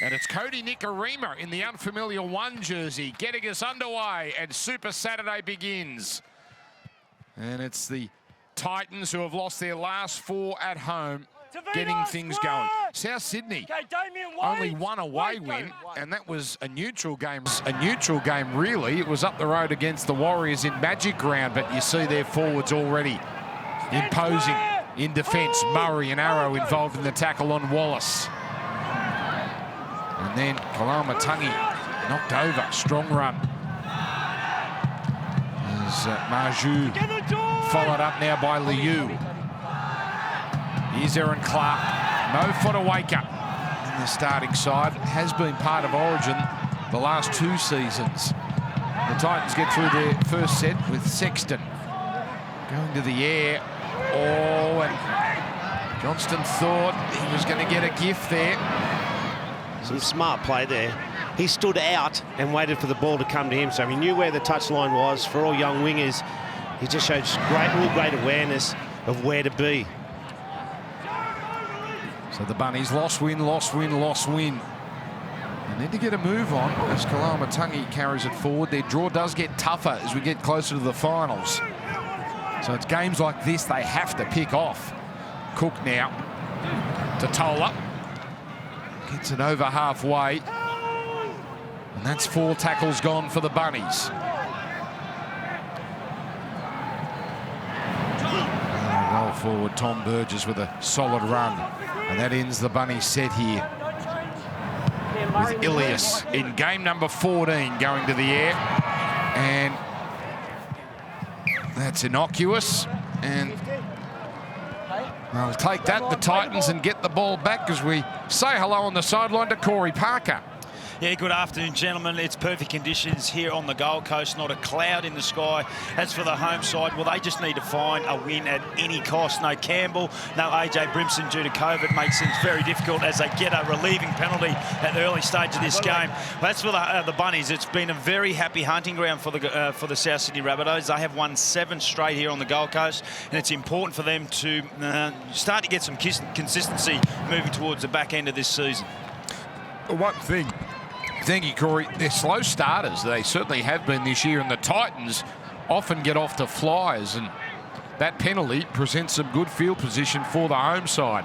And it's Cody Nikorima in the unfamiliar 1 jersey, getting us underway, and Super Saturday begins. And it's the Titans who have lost their last 4 at home, getting things going. South Sydney, only 1 away win, and that was a neutral game. A neutral game, really. It was up the road against the Warriors in Magic Round, but you see their forwards already imposing in defence. Murray and Arrow involved in the tackle on Wallace. And then Kalamatangi knocked over. Strong run. As Marju followed up now by Liu. Here's Aaron Clark. Mo Fodawaker in the starting side. Has been part of Origin the last 2 seasons. The Titans get through their first set with Sexton going to the air. Oh, and Johnston thought he was going to get a gift there. Some smart play there. He stood out and waited for the ball to come to him, so he knew where the touchline was. For all young wingers, he just showed real great awareness of where to be. So the Bunnies lost win. They need to get a move on as Kalamatangi carries it forward. Their draw does get tougher as we get closer to the finals. So it's games like this they have to pick off. Cook now to Tola. Gets it over halfway. And that's 4 tackles gone for the Bunnies. Roll forward, Tom Burgess with a solid run. And that ends the Bunnies set here. With Ilias in game number 14 going to the air. And that's innocuous. And they'll take that, the Titans, and get the ball back as we say hello on the sideline to Corey Parker. Yeah, good afternoon, gentlemen. It's perfect conditions here on the Gold Coast, not a cloud in the sky. As for the home side, well, they just need to find a win at any cost. No Campbell, no AJ Brimson due to COVID makes things very difficult as they get a relieving penalty at the early stage of this game. Well, that's for the Bunnies. It's been a very happy hunting ground for the South Sydney Rabbitohs. They have won 7 straight here on the Gold Coast, and it's important for them to start to get some consistency moving towards the back end of this season. One thing. Thank you, Corey. They're slow starters. They certainly have been this year, and the Titans often get off to flyers, and that penalty presents some good field position for the home side.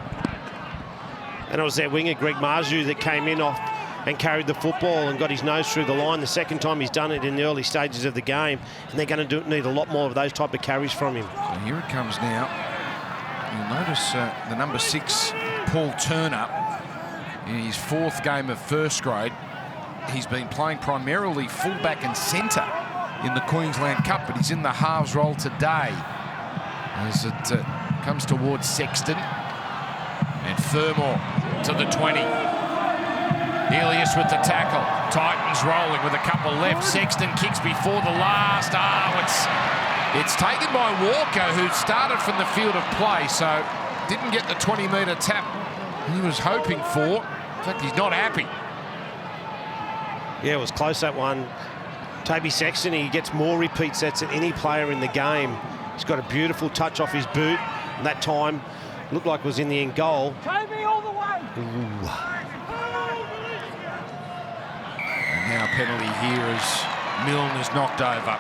And it was their winger, Greg Marju, that came in off and carried the football and got his nose through the line. The second time he's done it in the early stages of the game, and they're going to need a lot more of those type of carries from him. So here it comes now. You'll notice the number 6, Paul Turner, in his 4th game of first grade. He's been playing primarily fullback and centre in the Queensland Cup, but he's in the halves role today as it comes towards Sexton. And Fermor to the 20. Ilias with the tackle. Titans rolling with a couple left. Sexton kicks before the last. It's taken by Walker, who started from the field of play, so didn't get the 20-metre tap he was hoping for. In fact, he's not happy. Yeah, it was close, that one. Toby Sexton, he gets more repeat sets than any player in the game. He's got a beautiful touch off his boot, and that time looked like it was in the end goal. Toby all the way. Ooh. And now a penalty here as Milne is knocked over.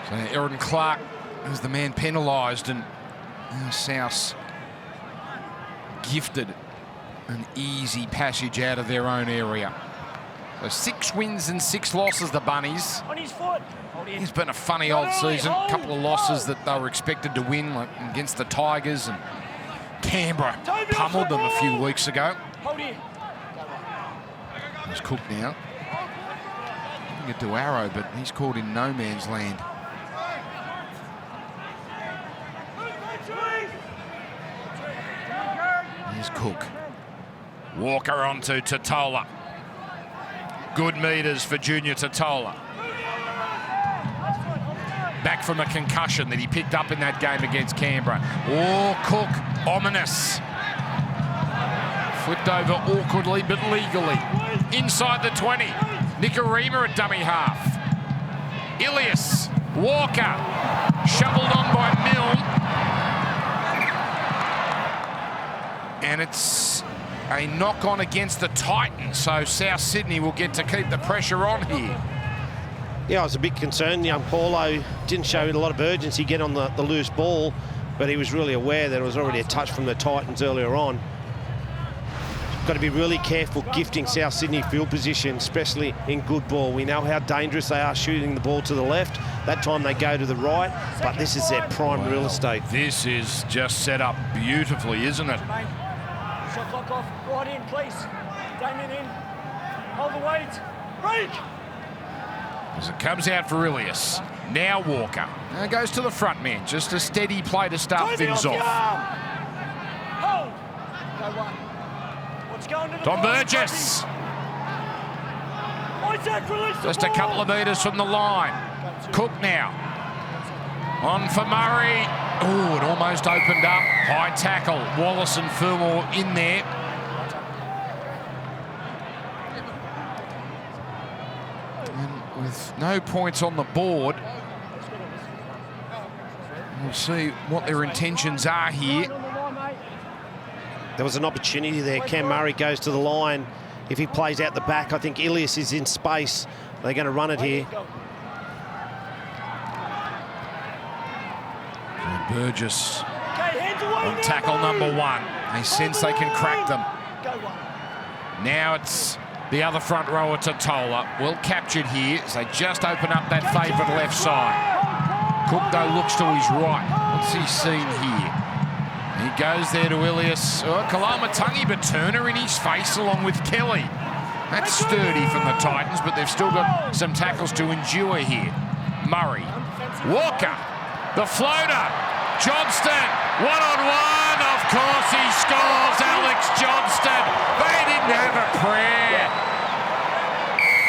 So Aaron Clark is the man penalised, and South gifted an easy passage out of their own area. So 6 wins and 6 losses, the Bunnies. On his foot. It's been a funny old season. A couple of losses that they were expected to win, like against the Tigers, and Canberra pummeled them a few weeks ago. There's Cook now. Looking at Arrow, but he's caught in no man's land. Here's Cook. Walker onto Totola. Good metres for Junior Totola. Back from a concussion that he picked up in that game against Canberra. Oh, Cook, ominous. Flipped over awkwardly but legally. Inside the 20. Nikorima at dummy half. Ilias, Walker, shoveled on by Milne. And it's a knock-on against the Titans, so South Sydney will get to keep the pressure on here. Yeah, I was a bit concerned. Young Paulo didn't show a lot of urgency get on the loose ball, but he was really aware that it was already a touch from the Titans earlier on. Got to be really careful gifting South Sydney field position, especially in good ball. We know how dangerous they are shooting the ball to the left. That time they go to the right, but this is their prime real estate. This is just set up beautifully, isn't it? Shot clock off. Right in, please. Damien in. Hold the weight. Break! As it comes out for Ilias. Now Walker. Now goes to the front man. Just a steady play to start things off. Hold. Go one. What's going to the Tom line, Burgess. baby? Just a couple of metres from the line. Cook now. On for Murray. Oh, it almost opened up. High tackle. Wallace and Fillmore in there. And with no points on the board, we'll see what their intentions are here. There was an opportunity there. Cam Murray goes to the line. If he plays out the back, I think Ilias is in space. They're going to run it here. Burgess on tackle number one. They sense they can crack them. Now it's the other front rower, Totola. Well captured here as they just open up that favourite left side. Cook, though, looks to his right. What's he seen here? He goes there to Ilias. Oh, Kalamatangi, but Turner in his face along with Kelly. That's sturdy from the Titans, but they've still got some tackles to endure here. Murray. Walker. The floater. Johnston. One-on-one. Of course he scores. Alex Johnston. They didn't have a prayer.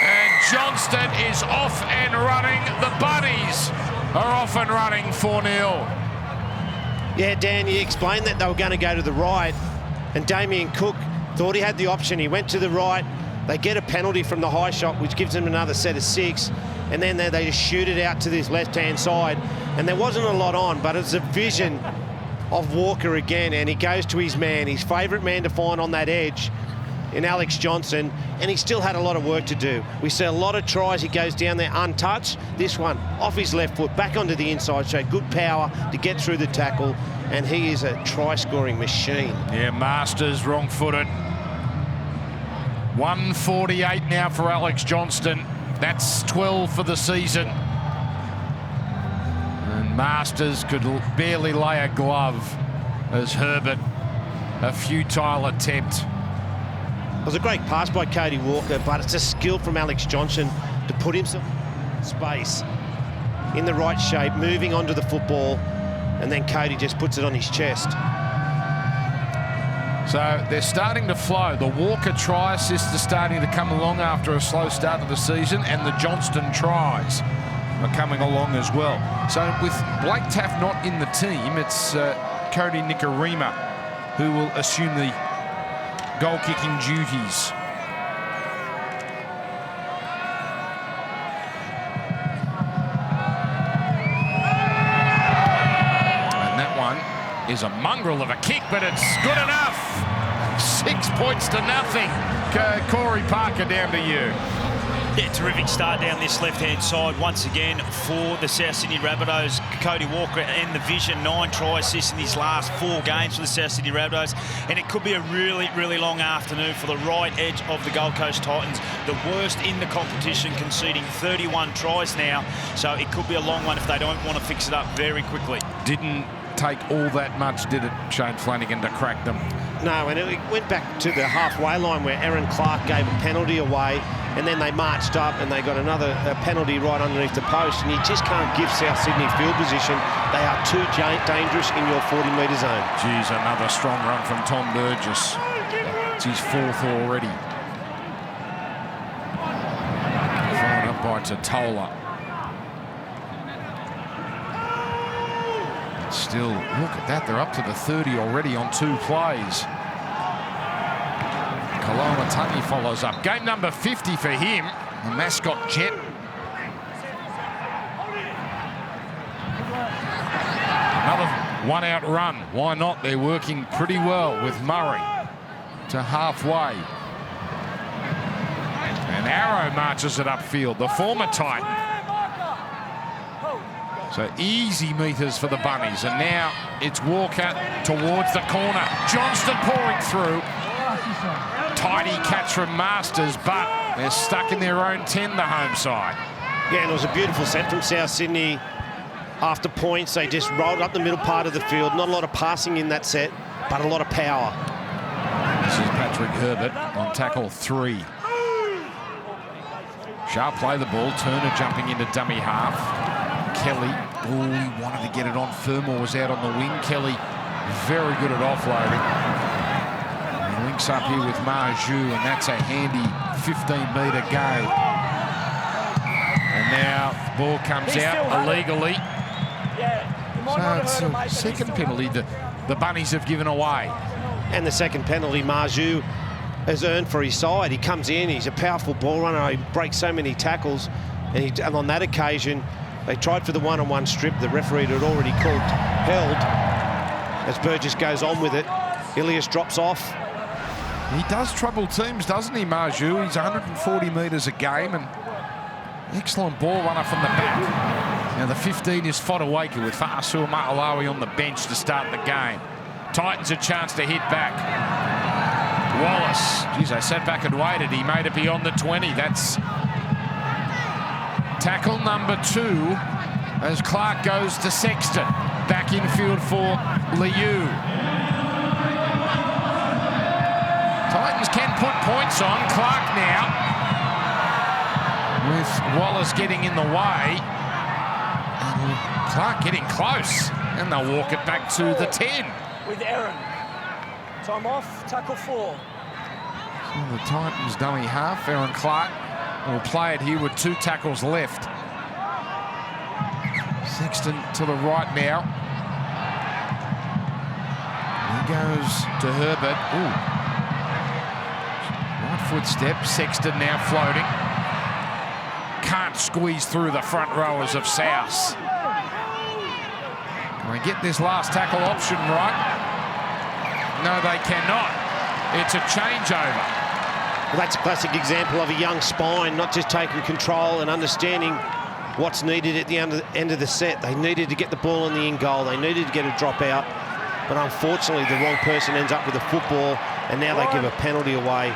And Johnston is off and running. The Bunnies are off and running 4-0. Yeah, Dan, you explained that they were going to go to the right, and Damien Cook thought he had the option. He went to the right. They get a penalty from the high shot, which gives them another set of 6, and then they just shoot it out to this left-hand side. And there wasn't a lot on, but it's a vision of Walker again, and he goes to his man, his favourite man to find on that edge in Alex Johnson, and he still had a lot of work to do. We see a lot of tries. He goes down there untouched. This one off his left foot, back onto the inside, so good power to get through the tackle, and he is a try-scoring machine. Yeah, Masters wrong-footed. 148 now for Alex Johnston. That's 12 for the season. And Masters could barely lay a glove as Herbert, a futile attempt. It was a great pass by Cody Walker, but it's a skill from Alex Johnson to put himself in space, in the right shape, moving onto the football, and then Cody just puts it on his chest. So they're starting to flow. The Walker try assists are starting to come along after a slow start of the season, and the Johnston tries are coming along as well. So with Blake Taft not in the team, it's Cody Nikarima who will assume the goal-kicking duties. And that one is a mongrel of a kick, but it's good enough. 6 points to nothing. Corey Parker, down to you. Yeah, terrific start down this left-hand side once again for the South Sydney Rabbitohs. Cody Walker in the vision, 9 try assists in his last 4 games for the South Sydney Rabbitohs, and it could be a really, really long afternoon for the right edge of the Gold Coast Titans, the worst in the competition, conceding 31 tries now, so it could be a long one if they don't want to fix it up very quickly. Didn't take all that much, did it, Shane Flanagan, to crack them? No, and it went back to the halfway line where Aaron Clark gave a penalty away, and then they marched up and they got another penalty right underneath the post, and you just can't give South Sydney field position. They are too dangerous in your 40-metre zone. Geez, another strong run from Tom Burgess. It's his 4th already. Followed up by Totola. Still, look at that, they're up to the 30 already on 2 plays. Kalamatangi follows up. Game number 50 for him, the mascot Jet. Another one-out run. Why not? They're working pretty well with Murray. to halfway. And Arrow marches it upfield, the former Titan. So easy meters for the Bunnies. And now it's Walker towards the corner. Johnston pouring through. Tidy catch from Masters, but they're stuck in their own 10, the home side. Yeah, and it was a beautiful set from South Sydney. After points, they just rolled up the middle part of the field. Not a lot of passing in that set, but a lot of power. This is Patrick Herbert on tackle 3. Sharp play the ball. Turner jumping into dummy half. Kelly, he wanted to get it on. Fermor was out on the wing. Kelly, very good at offloading. He links up here with Marju, and that's a handy 15-metre gain. And now the ball comes out illegally. So it's a second penalty the Bunnies have given away. And the second penalty Marju has earned for his side. He comes in, he's a powerful ball runner, he breaks so many tackles, and on that occasion, they tried for the one-on-one strip. The referee had already called held. As Burgess goes on with it, Ilias drops off. He does trouble teams, doesn't he, Marju? He's 140 metres a game, and excellent ball runner from the back. Now the 15 is Fodawaker with Fa'asua Ma'alawi on the bench to start the game. Titans a chance to hit back. Wallace, geez, I sat back and waited. He made it beyond the 20. That's tackle number 2 as Clark goes to Sexton. Back infield for Liu. Titans can put points on. Clark now with Wallace getting in the way. And Clark getting close. And they'll walk it back to the 10. With Aaron. Time off, tackle 4. So the Titans dummy half. Aaron Clark will play it here with 2 tackles left. Sexton to the right now. He goes to Herbert. Ooh. Right foot step. Sexton now floating. Can't squeeze through the front rowers of South. Can they get this last tackle option right? No, they cannot. It's a changeover. Well, that's a classic example of a young spine not just taking control and understanding what's needed at the end of the set. They needed to get the ball in the in goal. They needed to get a drop out. But unfortunately, the wrong person ends up with a football, and now they give a penalty away.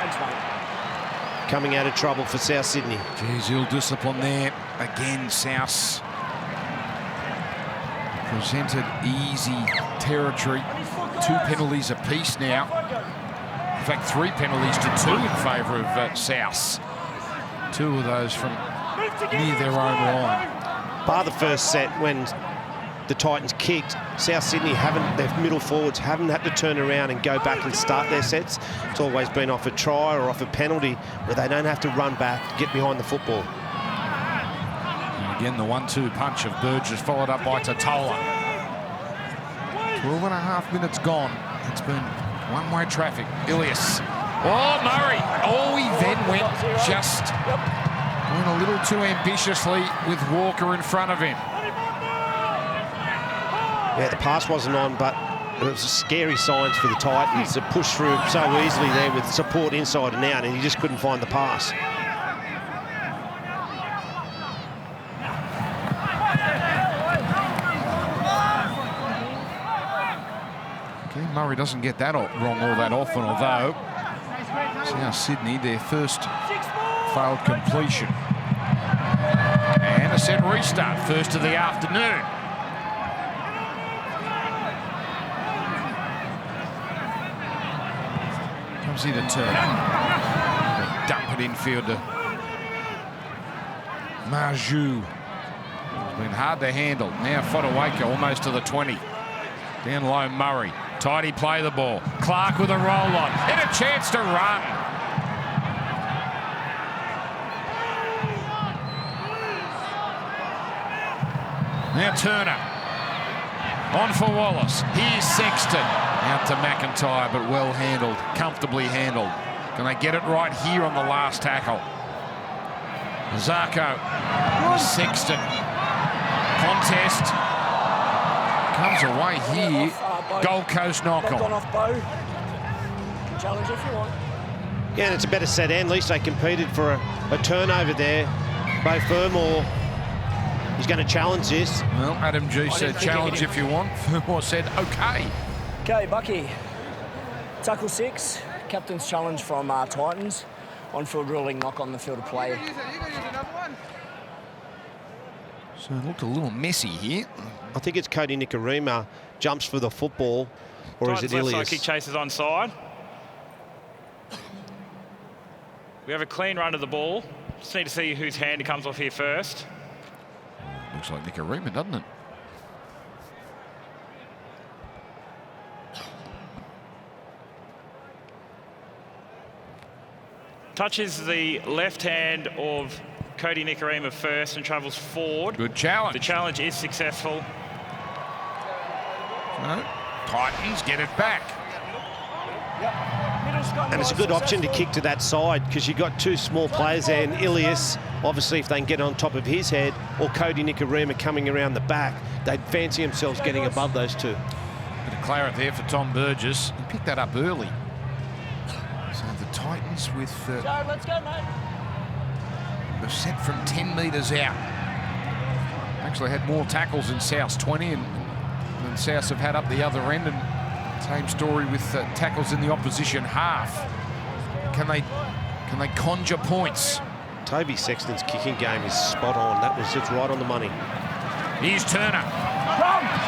Coming out of trouble for South Sydney. Geez, ill discipline there. Again, South presented easy territory. 2 penalties apiece now. In fact, 3 penalties to 2 in favour of South. 2 of those from near their own line. Bar the first set when the Titans kicked, South Sydney their middle forwards haven't had to turn around and go back and start their sets. It's always been off a try or off a penalty where they don't have to run back, get behind the football. And again, the 1-2 punch of Burgess followed up by Totola. 12.5 minutes gone. It's been one-way traffic. Ilias. Oh, Murray. Oh, he then went a little too ambitiously with Walker in front of him. Yeah, the pass wasn't on, but it was scary signs for the Titans to push through so easily there with support inside and out, and he just couldn't find the pass. Okay, Murray doesn't get that wrong all that often, although South Sydney, their first failed completion. And a set restart, first of the afternoon. Comes in to turn. Dump it infield to Marju. It's been hard to handle. Now Fodawaker almost to the 20. Down low, Murray. Tidy play the ball. Clark with a roll on. And a chance to run. Now Turner. On for Wallace. Here's Sexton. Out to McIntyre, but well handled. Comfortably handled. Can they get it right here on the last tackle? Zarko. Sexton. Contest. Comes away here. Gold Coast knock on. Challenge if you want. Yeah, and it's a better set end. At least they competed for a turnover there. Bo Fermor, he's going to challenge this. Well, Adam G said challenge if you want. Fermor said okay. Okay, Bucky. Tackle 6, captain's challenge from Titans. On-field ruling, knock on the field of play. So it looked a little messy here. I think it's Cody Nikorima jumps for the football, or Titans is it left Ilias? side kick chases onside. We have a clean run of the ball. Just need to see whose hand it comes off here first. Looks like Nikorima, doesn't it? Touches the left hand of Cody Nikorima first and travels forward. Good challenge. The challenge is successful. No. Titans get it back. And it's a good option to kick to that side because you've got two small players there, and Ilias, obviously, if they can get on top of his head, or Cody Nikorima coming around the back, they'd fancy themselves getting above those two. Bit of claret there for Tom Burgess. He picked that up early. So the Titans with... Let's go, mate. they've set from 10 metres out. Actually had more tackles in South's 20 and South have had up the other end, and same story with tackles in the opposition half. Can they conjure points? Toby Sexton's kicking game is spot on. It's right on the money. Here's Turner.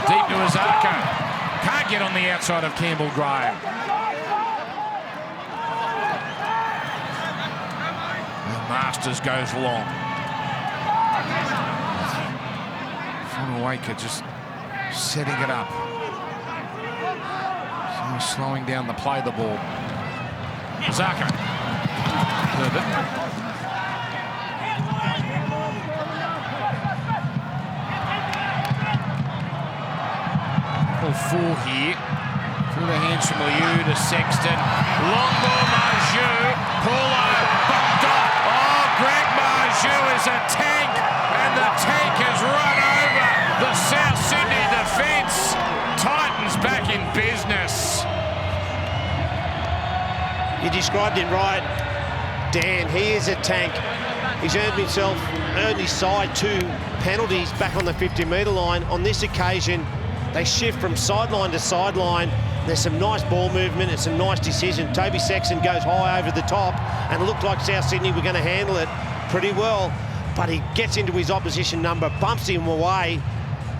Deep to Azarko. Can't get on the outside of Campbell Graham. The Masters goes long. Fonawaker just setting it up. So slowing down the play of the ball. Azarko. Herbert. Four here. Through the hands from Liu to Sexton. Long ball, Marjou. Paulo. Oh, Greg Marjou is a tank. And the tank has run over the South Sydney defence. Titans back in business. You described it right, Dan. He is a tank. He's earned his side 2 penalties back on the 50-metre line. On this occasion, they shift from sideline to sideline. There's some nice ball movement and some nice decision. Toby Sexton goes high over the top, and it looked like South Sydney were going to handle it pretty well, but he gets into his opposition number, bumps him away,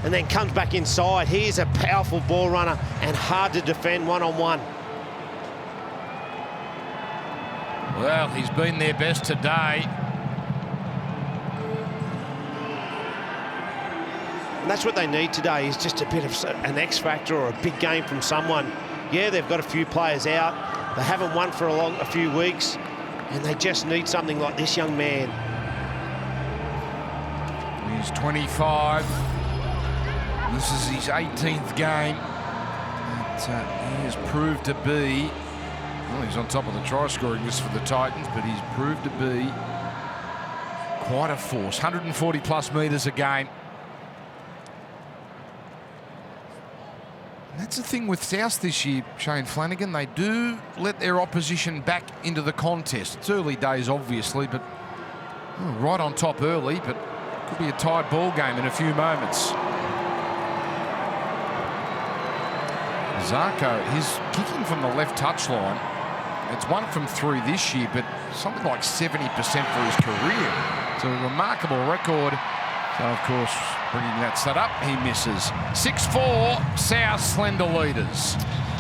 and then comes back inside. He is a powerful ball runner and hard to defend one-on-one. Well, he's been their best today. And that's what they need today, is just a bit of an X factor or a big game from someone. Yeah, they've got a few players out. They haven't won for a few weeks, and they just need something like this young man. He's 25. This is his 18th game. He has proved to be, well, he's on top of the try-scoring list for the Titans, but he's proved to be quite a force. 140-plus metres a game. That's the thing with South this year, Shane Flanagan. They do let their opposition back into the contest. It's early days, obviously, but right on top early, but could be a tight ball game in a few moments. Zarko, he's kicking from the left touchline. It's 1 from 3 this year, but something like 70% for his career. It's a remarkable record. So, of course, bringing that set up, he misses. 6-4, South slender leaders.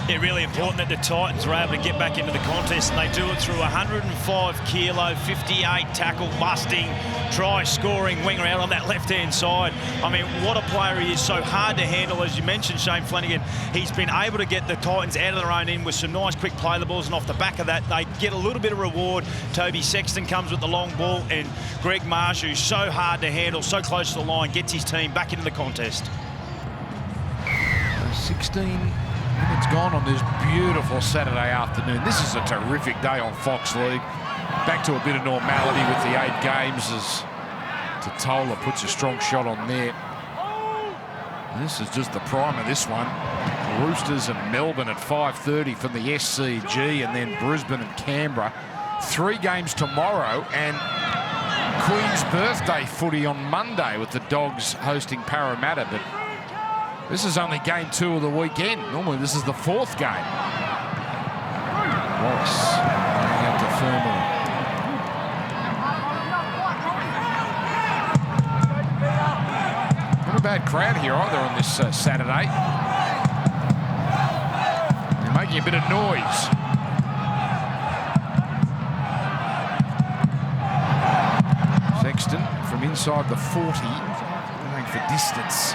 Yeah, really important that the Titans were able to get back into the contest, and they do it through 105 kilo, 58 tackle busting, try scoring winger out on that left-hand side. I mean, what a player he is, so hard to handle. As you mentioned, Shane Flanagan, he's been able to get the Titans out of their own end with some nice quick play the balls, and off the back of that, they get a little bit of reward. Toby Sexton comes with the long ball, and Greg Marshall, so hard to handle, so close to the line, gets his team back into the contest. 16 minutes gone on this beautiful Saturday afternoon. This is a terrific day on Fox League. Back to a bit of normality with the 8 games as Totola puts a strong shot on there. And this is just the prime of this one. Roosters and Melbourne at 5:30 from the SCG, and then Brisbane and Canberra. 3 games tomorrow, and Queen's birthday footy on Monday with the Dogs hosting Parramatta. But this is only game 2 of the weekend. Normally this is the 4th game. Wallace going out to Thermal. Not a bad crowd here either on this Saturday. They're making a bit of noise. Sexton from inside the 40, going for distance.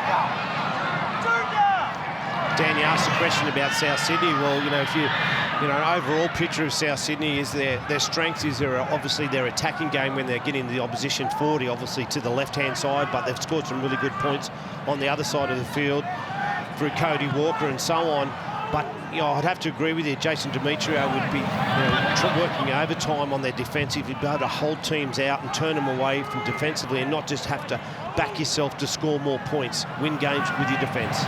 Dan, you asked a question about South Sydney. Well, if an overall picture of South Sydney is their strength is obviously their attacking game when they're getting the opposition 40, obviously to the left-hand side, but they've scored some really good points on the other side of the field through Cody Walker and so on. But I'd have to agree with you. Jason Demetrio would be working overtime on their defensive. You'd be able to hold teams out and turn them away from defensively, and not just have to back yourself to score more points. Win games with your defence.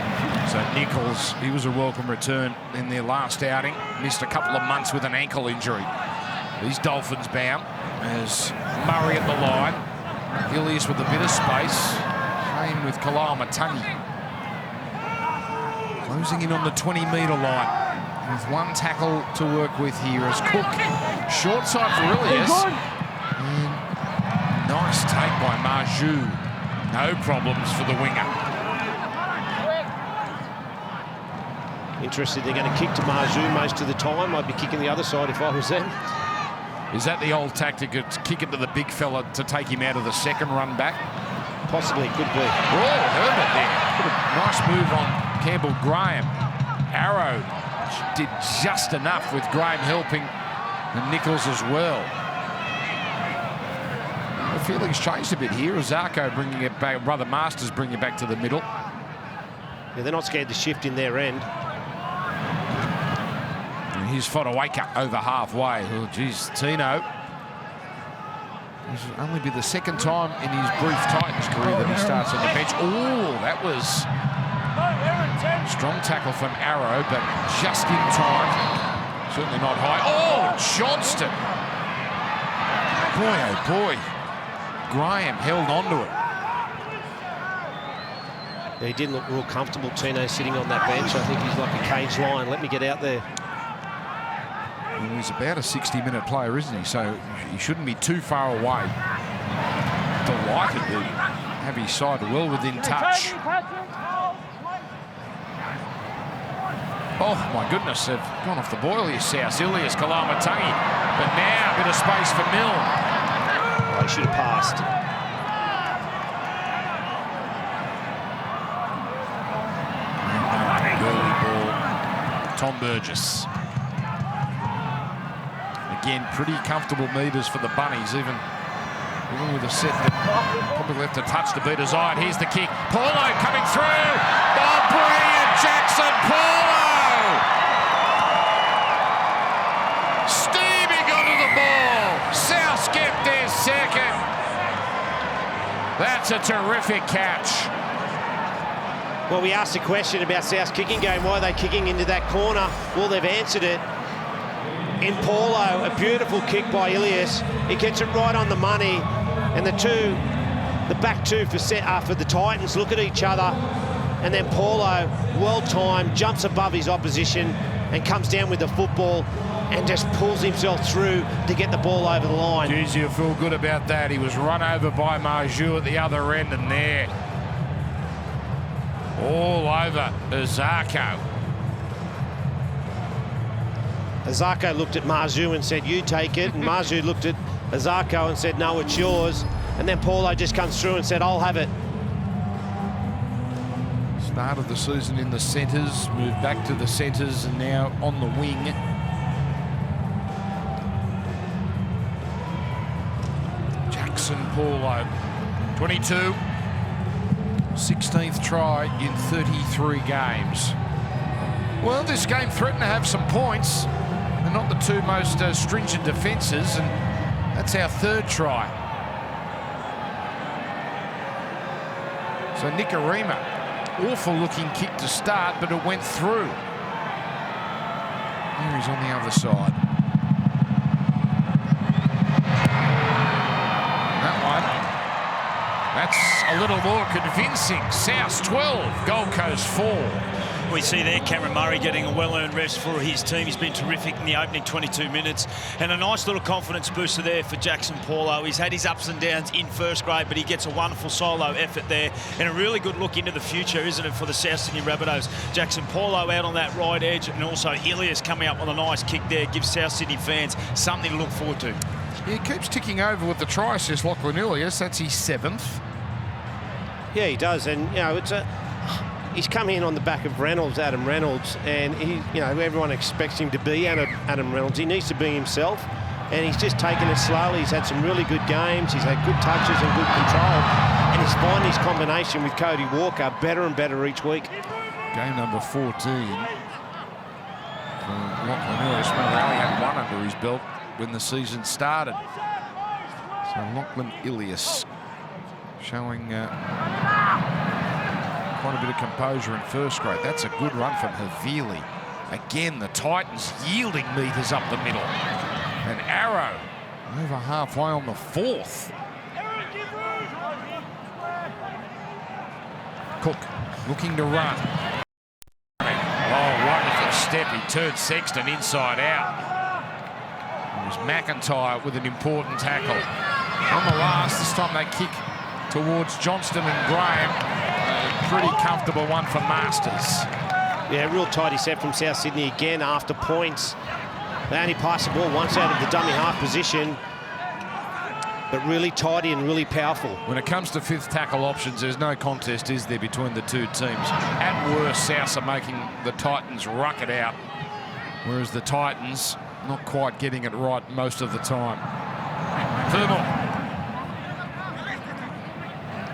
So Nichols, he was a welcome return in their last outing. Missed a couple of months with an ankle injury. These Dolphins bound as Murray at the line. Ilias with a bit of space. Same with Kalama-Tangi. Closing in on the 20-metre line with 1 tackle to work with here as Cook. Short side for Ilias. And nice take by Marju. No problems for the winger. Interested, they're going to kick to Marju most of the time. I'd be kicking the other side if I was them. Is that the old tactic of kick it to the big fella to take him out of the second run back? Possibly, could be. Oh, Herbert there. Nice move on Campbell Graham. Arrow did just enough with Graham helping and Nichols as well. The feeling's changed a bit here. Zarko bringing it back, Brother Masters bringing it back to the middle. Yeah, they're not scared to shift in their end. And here's Fodawaker over halfway. Oh, geez, Tino. This will only be the 2nd time in his brief Titans career that he starts on the bench. Oh, that was strong tackle from Arrow, but just in time. Certainly not high. Oh, Johnston. Boy, oh boy. Graham held on to it. Yeah, he didn't look real comfortable, Tino, sitting on that bench. I think he's like a cage lion. Let me get out there. Well, he's about a 60-minute player, isn't he? So he shouldn't be too far away. Delighted to have his side well within touch. Oh, my goodness, they've gone off the boil here, South. Ilias, Kalama-Tangi. But now a bit of space for Milne. Oh, he should have passed. Early ball. Tom Burgess. Again, pretty comfortable meters for the Bunnies, even with a set that probably left a touch to beat his eye. And here's the kick. Paulo coming through. Oh, brilliant, Jackson Paulo! Steaming onto the ball. South get their second. That's a terrific catch. Well, we asked a question about South's kicking game. Why are they kicking into that corner? Well, they've answered it. In Paulo, a beautiful kick by Ilias. He gets it right on the money. And the back two for the Titans look at each other. And then Paulo, well-timed, jumps above his opposition and comes down with the football and just pulls himself through to get the ball over the line. Geez, you feel good about that. He was run over by Marju at the other end, and there. All over Zarko. Zarko looked at Marju and said, you take it. And Marju looked at Zarko and said, no, it's yours. And then Paulo just comes through and said, I'll have it. Started the season in the centres, moved back to the centres, and now on the wing. Jackson Paulo, 22. 16th try in 33 games. Well, this game threatened to have some points. They're not the 2 most stringent defences, and that's our 3rd try. So Nikorima awful looking kick to start, but it went through. Here he's on the other side. That one, that's a little more convincing. South 12, Gold Coast 4. We see there Cameron Murray getting a well-earned rest for his team. He's been terrific in the opening 22 minutes. And a nice little confidence booster there for Jackson Paulo. He's had his ups and downs in first grade, but he gets a wonderful solo effort there. And a really good look into the future, isn't it, for the South Sydney Rabbitohs. Jackson Paulo out on that right edge, and also Ilias coming up with a nice kick there. Gives South Sydney fans something to look forward to. He keeps ticking over with the try assist, Lachlan Ilias. That's his 7th. Yeah, he does. And, you know, he's come in on the back of Adam Reynolds, and everyone expects him to be Adam Reynolds. He needs to be himself, and he's just taken it slowly. He's had some really good games. He's had good touches and good control, and he's finding his combination with Cody Walker better and better each week. Game number 14 for Lachlan Ilias. Morale had one under his belt when the season started. So Lachlan Ilias showing quite a bit of composure in first grade. That's a good run from Havili. Again, the Titans yielding meters up the middle. An arrow over halfway on the 4th. Cook looking to run. Oh, wonderful step. He turned Sexton inside out. It was McIntyre with an important tackle. On the last, this time they kick towards Johnston and Graham. Pretty comfortable one for Masters. Yeah, real tidy set from South Sydney again after points. They only pass the ball once out of the dummy half position, but really tidy and really powerful. When it comes to 5th tackle options, there's no contest, is there, between the two teams? At worst, South are making the Titans ruck it out, whereas the Titans not quite getting it right most of the time. Fermor.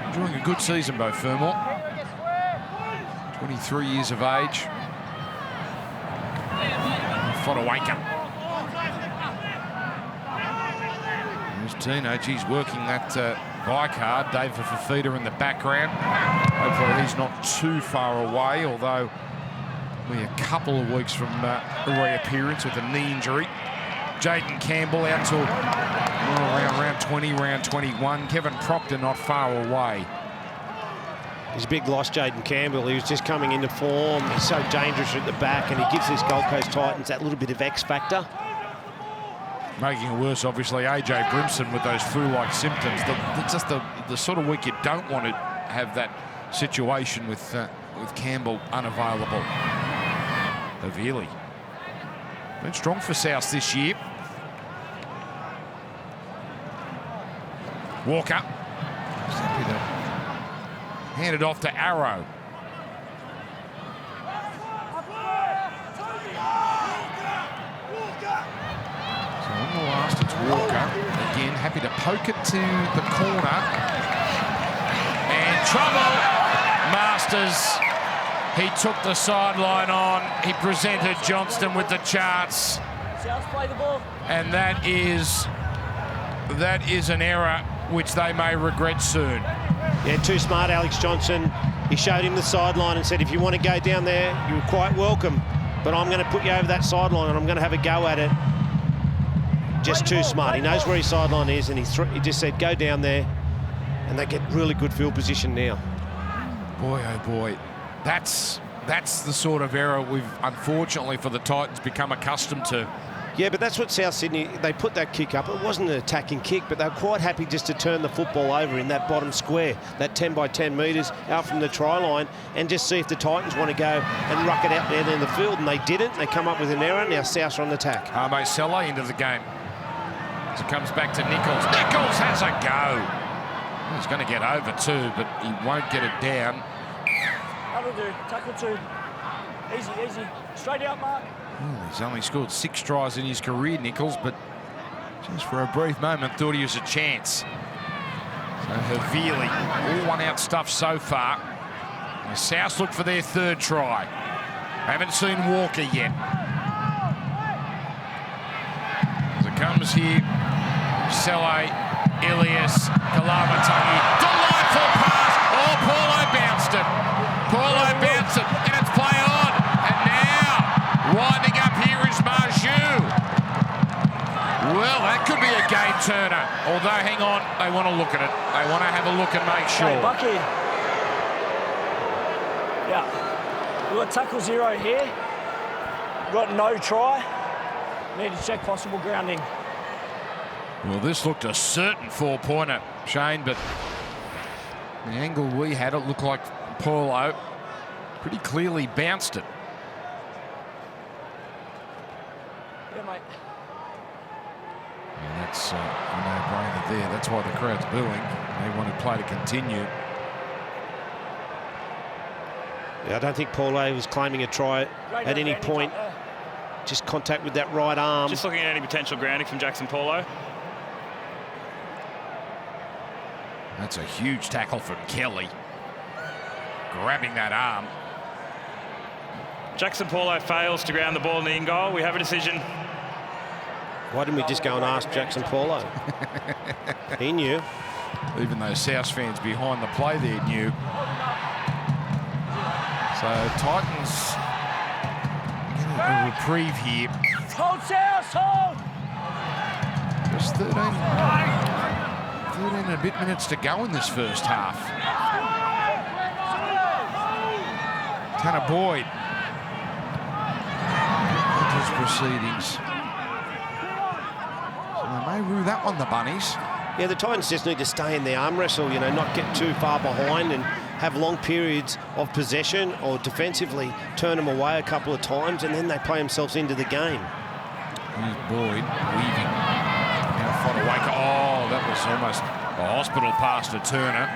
Enjoying a good season, both Fermor. 23 years of age. Fodawaker. There's Tino. He's working that bike hard. Dave Fafita in the background. Hopefully he's not too far away, although we're a couple of weeks from a reappearance with a knee injury. Jaden Campbell out till round 20, round 21. Kevin Proctor not far away. He's a big loss, Jaden Campbell. He was just coming into form. He's so dangerous at the back, and he gives this Gold Coast Titans that little bit of X factor. Making it worse, obviously, AJ Brimson with those flu-like symptoms. Just the sort of week you don't want to have that situation with Campbell unavailable. Havili. Been strong for South this year. Walker. Happy to hand it off to Arrow. So on the last, it's Walker. Again, happy to poke it to the corner. And trouble. Masters. He took the sideline on. He presented Johnston with the charts. And that is an error which they may regret soon. Yeah, too smart, Alex Johnson. He showed him the sideline and said, if you want to go down there, you're quite welcome. But I'm going to put you over that sideline and I'm going to have a go at it. Just too smart. He knows where his sideline is, and he just said, go down there. And they get really good field position now. Boy, oh boy. That's the sort of error we've, unfortunately for the Titans, become accustomed to. Yeah, but that's what South Sydney, they put that kick up. It wasn't an attacking kick, but they were quite happy just to turn the football over in that bottom square, that 10 by 10 metres out from the try line, and just see if the Titans want to go and ruck it out there in the field. And they didn't. They come up with an error. Now South's on the attack. Armo Sella into the game. As it comes back to Nichols. Nichols has a go. He's going to get over too, but he won't get it down. That'll do. Tackle 2. Easy, easy. Straight out, Mark. He's only scored 6 tries in his career, Nichols, but just for a brief moment thought he was a chance. So Havili, all one-out stuff so far. The South look for their 3rd try. Haven't seen Walker yet. As it comes here, Selle, Ilias, Kalamatangi. Delightful pass. Oh, Paulo bounced it. Paulo be a game turner. Although, hang on, they want to look at it. They want to have a look and make sure. Hey, Bucky. Yeah. We've got tackle 0 here. We've got no try. Need to check possible grounding. Well, this looked a certain 4-pointer, Shane, but the angle we had, it looked like Paulo pretty clearly bounced it. Yeah, mate. And that's a no-brainer there. That's why the crowd's booing. They wanted play to continue. Yeah, I don't think Paulo was claiming a try at any point. Just contact with that right arm. Just looking at any potential grounding from Jackson Paulo. That's a huge tackle from Kelly. Grabbing that arm. Jackson Paulo fails to ground the ball in the in goal. We have a decision. Why didn't we just go and ask Jackson Paulo? He knew. Even those South fans behind the play there knew. So Titans getting a reprieve here. Hold South, hold! Just 13 and a bit minutes to go in this first half. Tanner Boyd. His proceedings. So they may rue that one, the Bunnies. Yeah, the Titans just need to stay in their arm wrestle, you know, not get too far behind and have long periods of possession, or defensively turn them away a couple of times, and then they play themselves into the game. Here's Boyd weaving. Now Fodawaker. Oh, that was almost a hospital pass to Turner.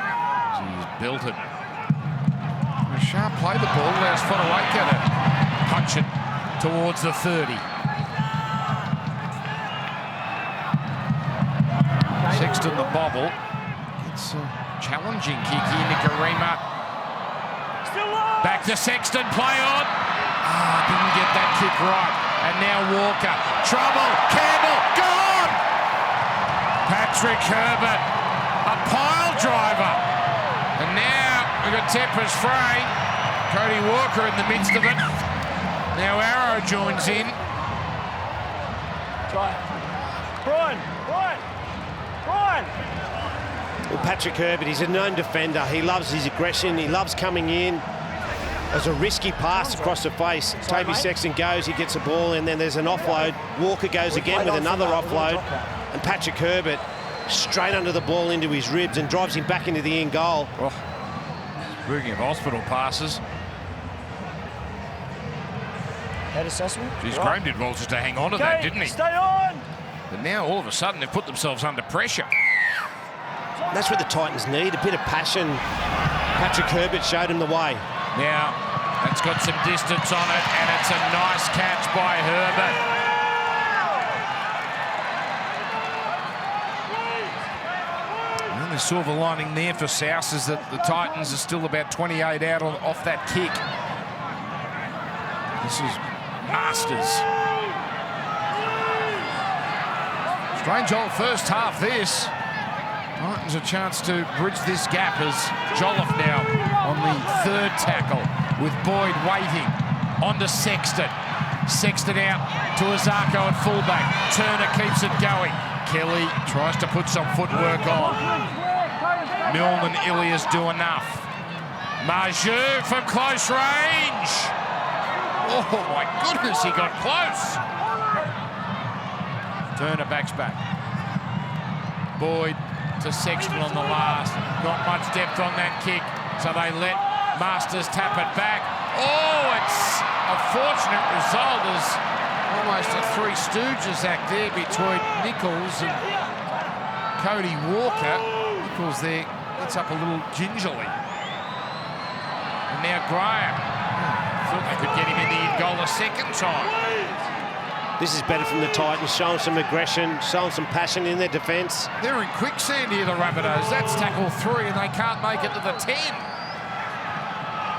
He's built it. Sharp play the ball, allows Fodawaker to punch it towards the 30. Sexton the bobble. It's a challenging kick here, Nicarima. Back to Sexton, play on. Didn't get that kick right. And now Walker. Trouble, Campbell, gone! Patrick Herbert, a pile driver. And now we've got Tempest Frey. Cody Walker in the midst of it. Now Arrow joins in. Try. Brian! Well, Patrick Herbert, he's a known defender. He loves his aggression. He loves coming in. There's a risky pass across the face. Toby Sexton goes, he gets the ball, and then there's an offload. Walker goes again with another offload. And Patrick Herbert straight under the ball into his ribs and drives him back into the in goal. Oh, speaking of hospital passes. Head assessment. Geez, Graham did well just to hang on to that, didn't he? Stay on! But now all of a sudden they've put themselves under pressure. That's what the Titans need, a bit of passion. Patrick Herbert showed him the way. Now, that's got some distance on it, and it's a nice catch by Herbert. And the silver lining there for South is that the Titans are still about 28 out off that kick. This is Masters. Strange old first half this. Titans a chance to bridge this gap as Jolliffe now on the third tackle with Boyd waiting. On to Sexton. Sexton out to Azarko at fullback. Turner keeps it going. Kelly tries to put some footwork on. Milne and Ilias do enough. Marjou from close range. Oh my goodness, he got close. Turner backs back. Boyd to Sexton on the last. Not much depth on that kick, so they let Masters tap it back. Oh, it's a fortunate result. There's almost a Three Stooges act there between Nichols and Cody Walker. Nichols there gets up a little gingerly. And now Graham. Thought they could get him in the goal a second time. This is better from the Titans, showing some aggression, showing some passion in their defence. They're in quicksand here, the Rabbitohs. That's tackle 3, and they can't make it to the 10.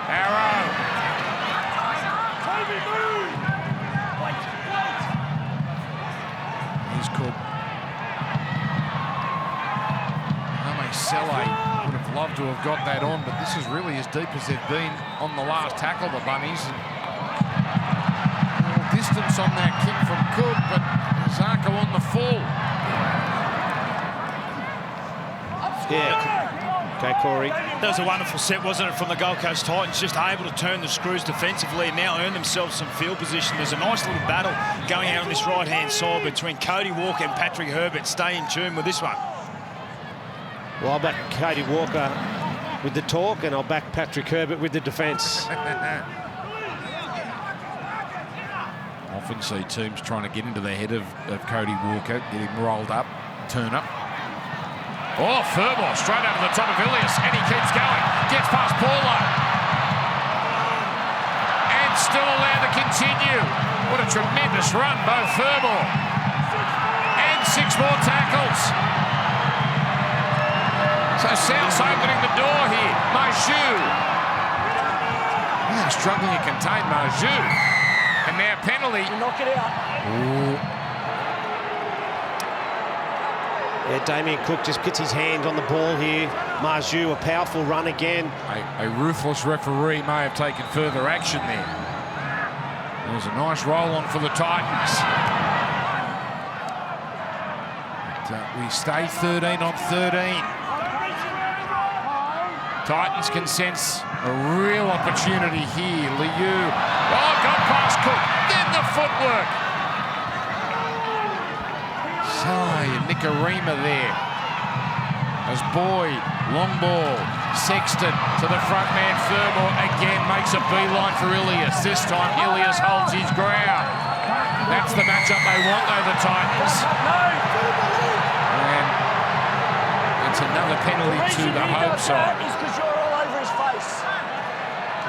Arrow. He's called Sele. Would have loved to have got that on, but this is really as deep as they've been on the last tackle, the Bunnies. And distance on that kick from Cook, but Zarko on the full. Yeah. Okay, Corey. That was a wonderful set, wasn't it, from the Gold Coast Titans, just able to turn the screws defensively and now earn themselves some field position. There's a nice little battle going out on this right-hand side between Cody Walker and Patrick Herbert. Stay in tune with this one. Well, I'll back Cody Walker with the talk, and I'll back Patrick Herbert with the defence. Often see teams trying to get into the head of Cody Walker, get him rolled up, turn up. Oh, Furball straight over the top of Ilias, and he keeps going. Gets past Paulo. And still allowed to continue. What a tremendous run, both Furball. And 6 more tackles. So South's opening the door here. Majou. Yeah, struggling to contain Majou. And now penalty. Knock it out. Ooh. Yeah, Damien Cook just gets his hand on the ball here. Majou, a powerful run again. A ruthless referee may have taken further action there. There's a nice roll on for the Titans. But, we stay 13 on 13. Titans can sense a real opportunity here. Liu. Oh, got past Cook. Then the footwork. Sai and Nicarima there. As Boyd, long ball. Sexton to the front man. Furball again makes a beeline for Ilias. This time Ilias holds his ground. That's the matchup they want though, the Titans. And it's another penalty to the home side.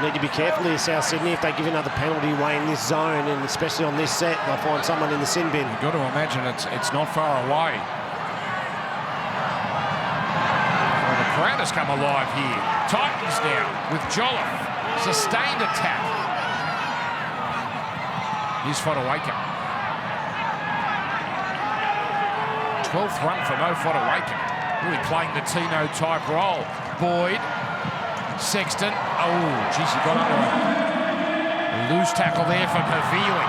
Need to be careful here, South Sydney. If they give another penalty away in this zone, and especially on this set, they'll find someone in the sin bin. You've got to imagine it's not far away. Well, the crowd has come alive here. Titans now with Jolliffe. Sustained attack. Here's Fodawaker. 12th run for Mo Fodawaker. Really playing the Tino type role. Boyd. Sexton. Oh, geez, he got under a loose tackle there from Havili.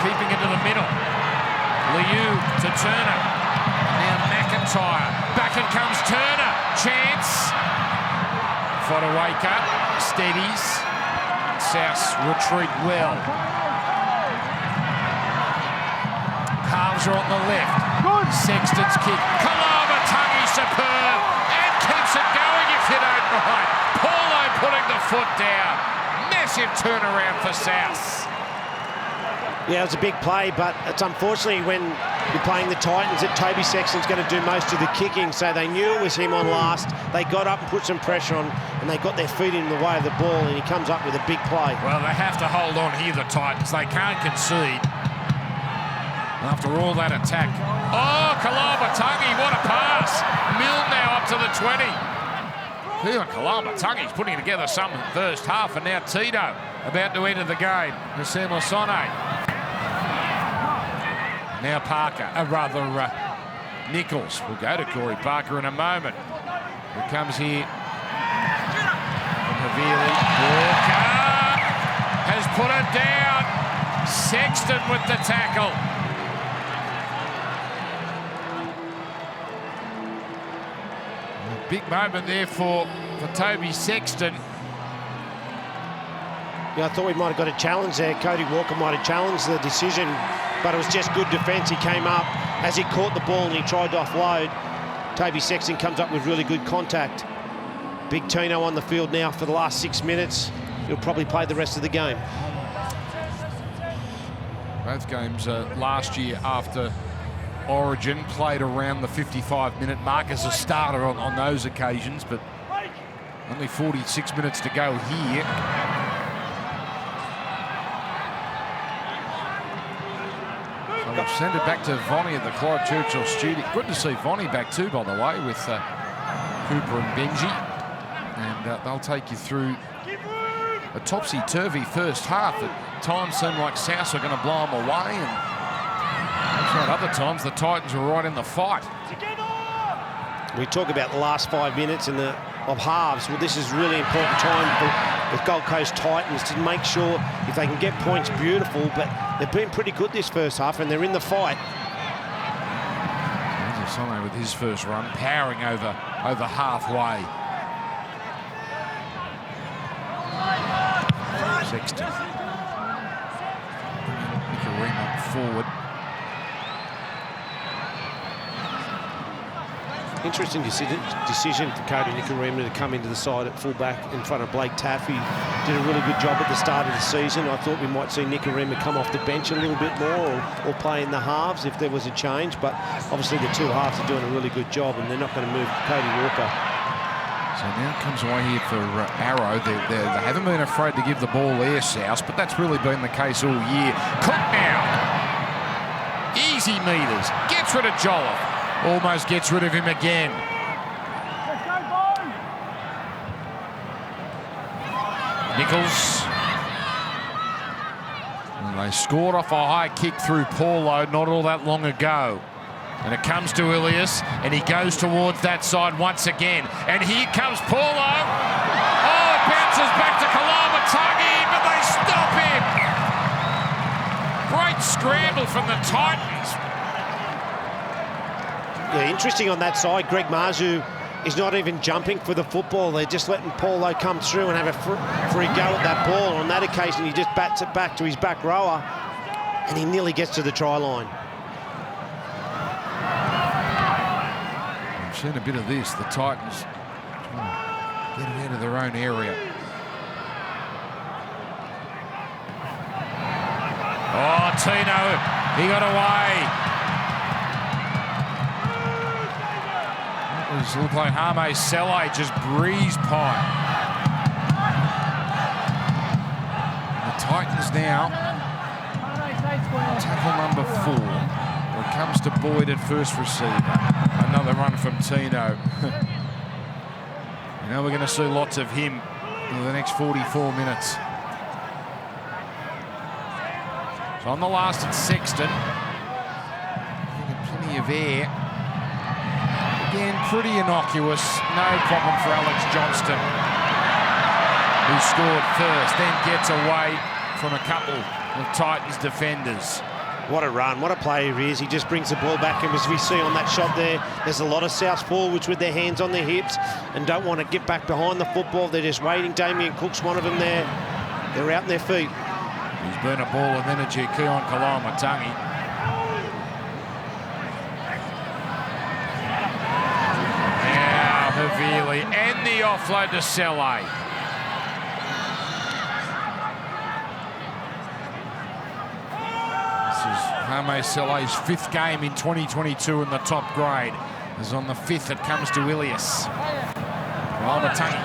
Keeping it to the middle. Liu to Turner. Now McIntyre. Back it comes Turner. Chance. Fodawaker steadies. South retreat well. Halves are on the left. Good. Sexton's kick. Kalaamatangi superb. And keeps it going if you don't mind. Paulo putting the foot down. Massive turnaround for South. Yeah, it was a big play, but it's unfortunately when you're playing the Titans that Toby Sexton's going to do most of the kicking, so they knew it was him on last. They got up and put some pressure on, and they got their feet in the way of the ball, and he comes up with a big play. Well, they have to hold on here, the Titans. They can't concede after all that attack. Oh, Kalaamatangi, what a pass. Mill now up to the 20. Kalaamatangi's putting together some first half, and now Tito about to enter the game. Nassim Osone. Now Parker, Nichols. We'll go to Corey Parker in a moment. Who comes here from Havili. Walker has put it down. Sexton with the tackle. A big moment there for Toby Sexton. Yeah, I thought we might have got a challenge there. Cody Walker might have challenged the decision, but it was just good defence. He came up as he caught the ball and he tried to offload. Toby Sexton comes up with really good contact. Big Tino on the field now for the last 6 minutes. He'll probably play the rest of the game. Both games last year after Origin played around the 55-minute mark as a starter on those occasions, but only 46 minutes to go here. We'll send it back to Vonnie at the Clyde Churchill studio. Good to see Vonnie back too, by the way, with Cooper and Benji. And they'll take you through a topsy-turvy first half. At times seemed like South are going to blow them away. And at other times, the Titans were right in the fight. We talk about the last 5 minutes of halves. Well, this is really important time for the Gold Coast Titans to make sure if they can get points, beautiful, but they've been pretty good this first half and they're in the fight. As I Tono with his first run, powering over halfway. Sexton. Nicarima forward. Interesting decision for Cody Nicarima to come into the side at fullback in front of Blake Taffy. Did a really good job at the start of the season. I thought we might see Nicarima come off the bench a little bit more or play in the halves if there was a change, but obviously the two halves are doing a really good job and they're not going to move Cody Walker. So now it comes away here for Arrow. They haven't been afraid to give the ball air, South, but that's really been the case all year. Cook now. Easy meters. Gets rid of Jolliffe. Almost gets rid of him again. Nichols. And they scored off a high kick through Paulo not all that long ago. And it comes to Ilias, and he goes towards that side once again. And here comes Paulo. Oh, it bounces back to Kalaamatangi, but they stop him. Great scramble from the Titans. Yeah, interesting on that side. Greg Marzu is not even jumping for the football. They're just letting Paulo come through and have a free go at that ball. On that occasion, he just bats it back to his back rower, and he nearly gets to the try line. We've seen a bit of this. The Titans trying to get it out of their own area. Oh, Tino, he got away. It looked like Hame Sele just breezed by. The Titans now tackle number 4. When it comes to Boyd at first receiver. Another run from Tino. You know we're going to see lots of him in the next 44 minutes. So on the last it's Sexton. Plenty of air. Again, pretty innocuous. No problem for Alex Johnston, who scored first, then gets away from a couple of Titans defenders. What a run, what a player he is. He just brings the ball back, and as we see on that shot there, there's a lot of South forwards with their hands on their hips and don't want to get back behind the football. They're just waiting. Damien Cook's one of them there. They're out on their feet. He's been a ball of energy, Keon Kalaamatangi. And the offload to Sele. This is Hame Sele's 5th game in 2022 in the top grade. As on the 5th, it comes to Ilias. Kalaamatangi.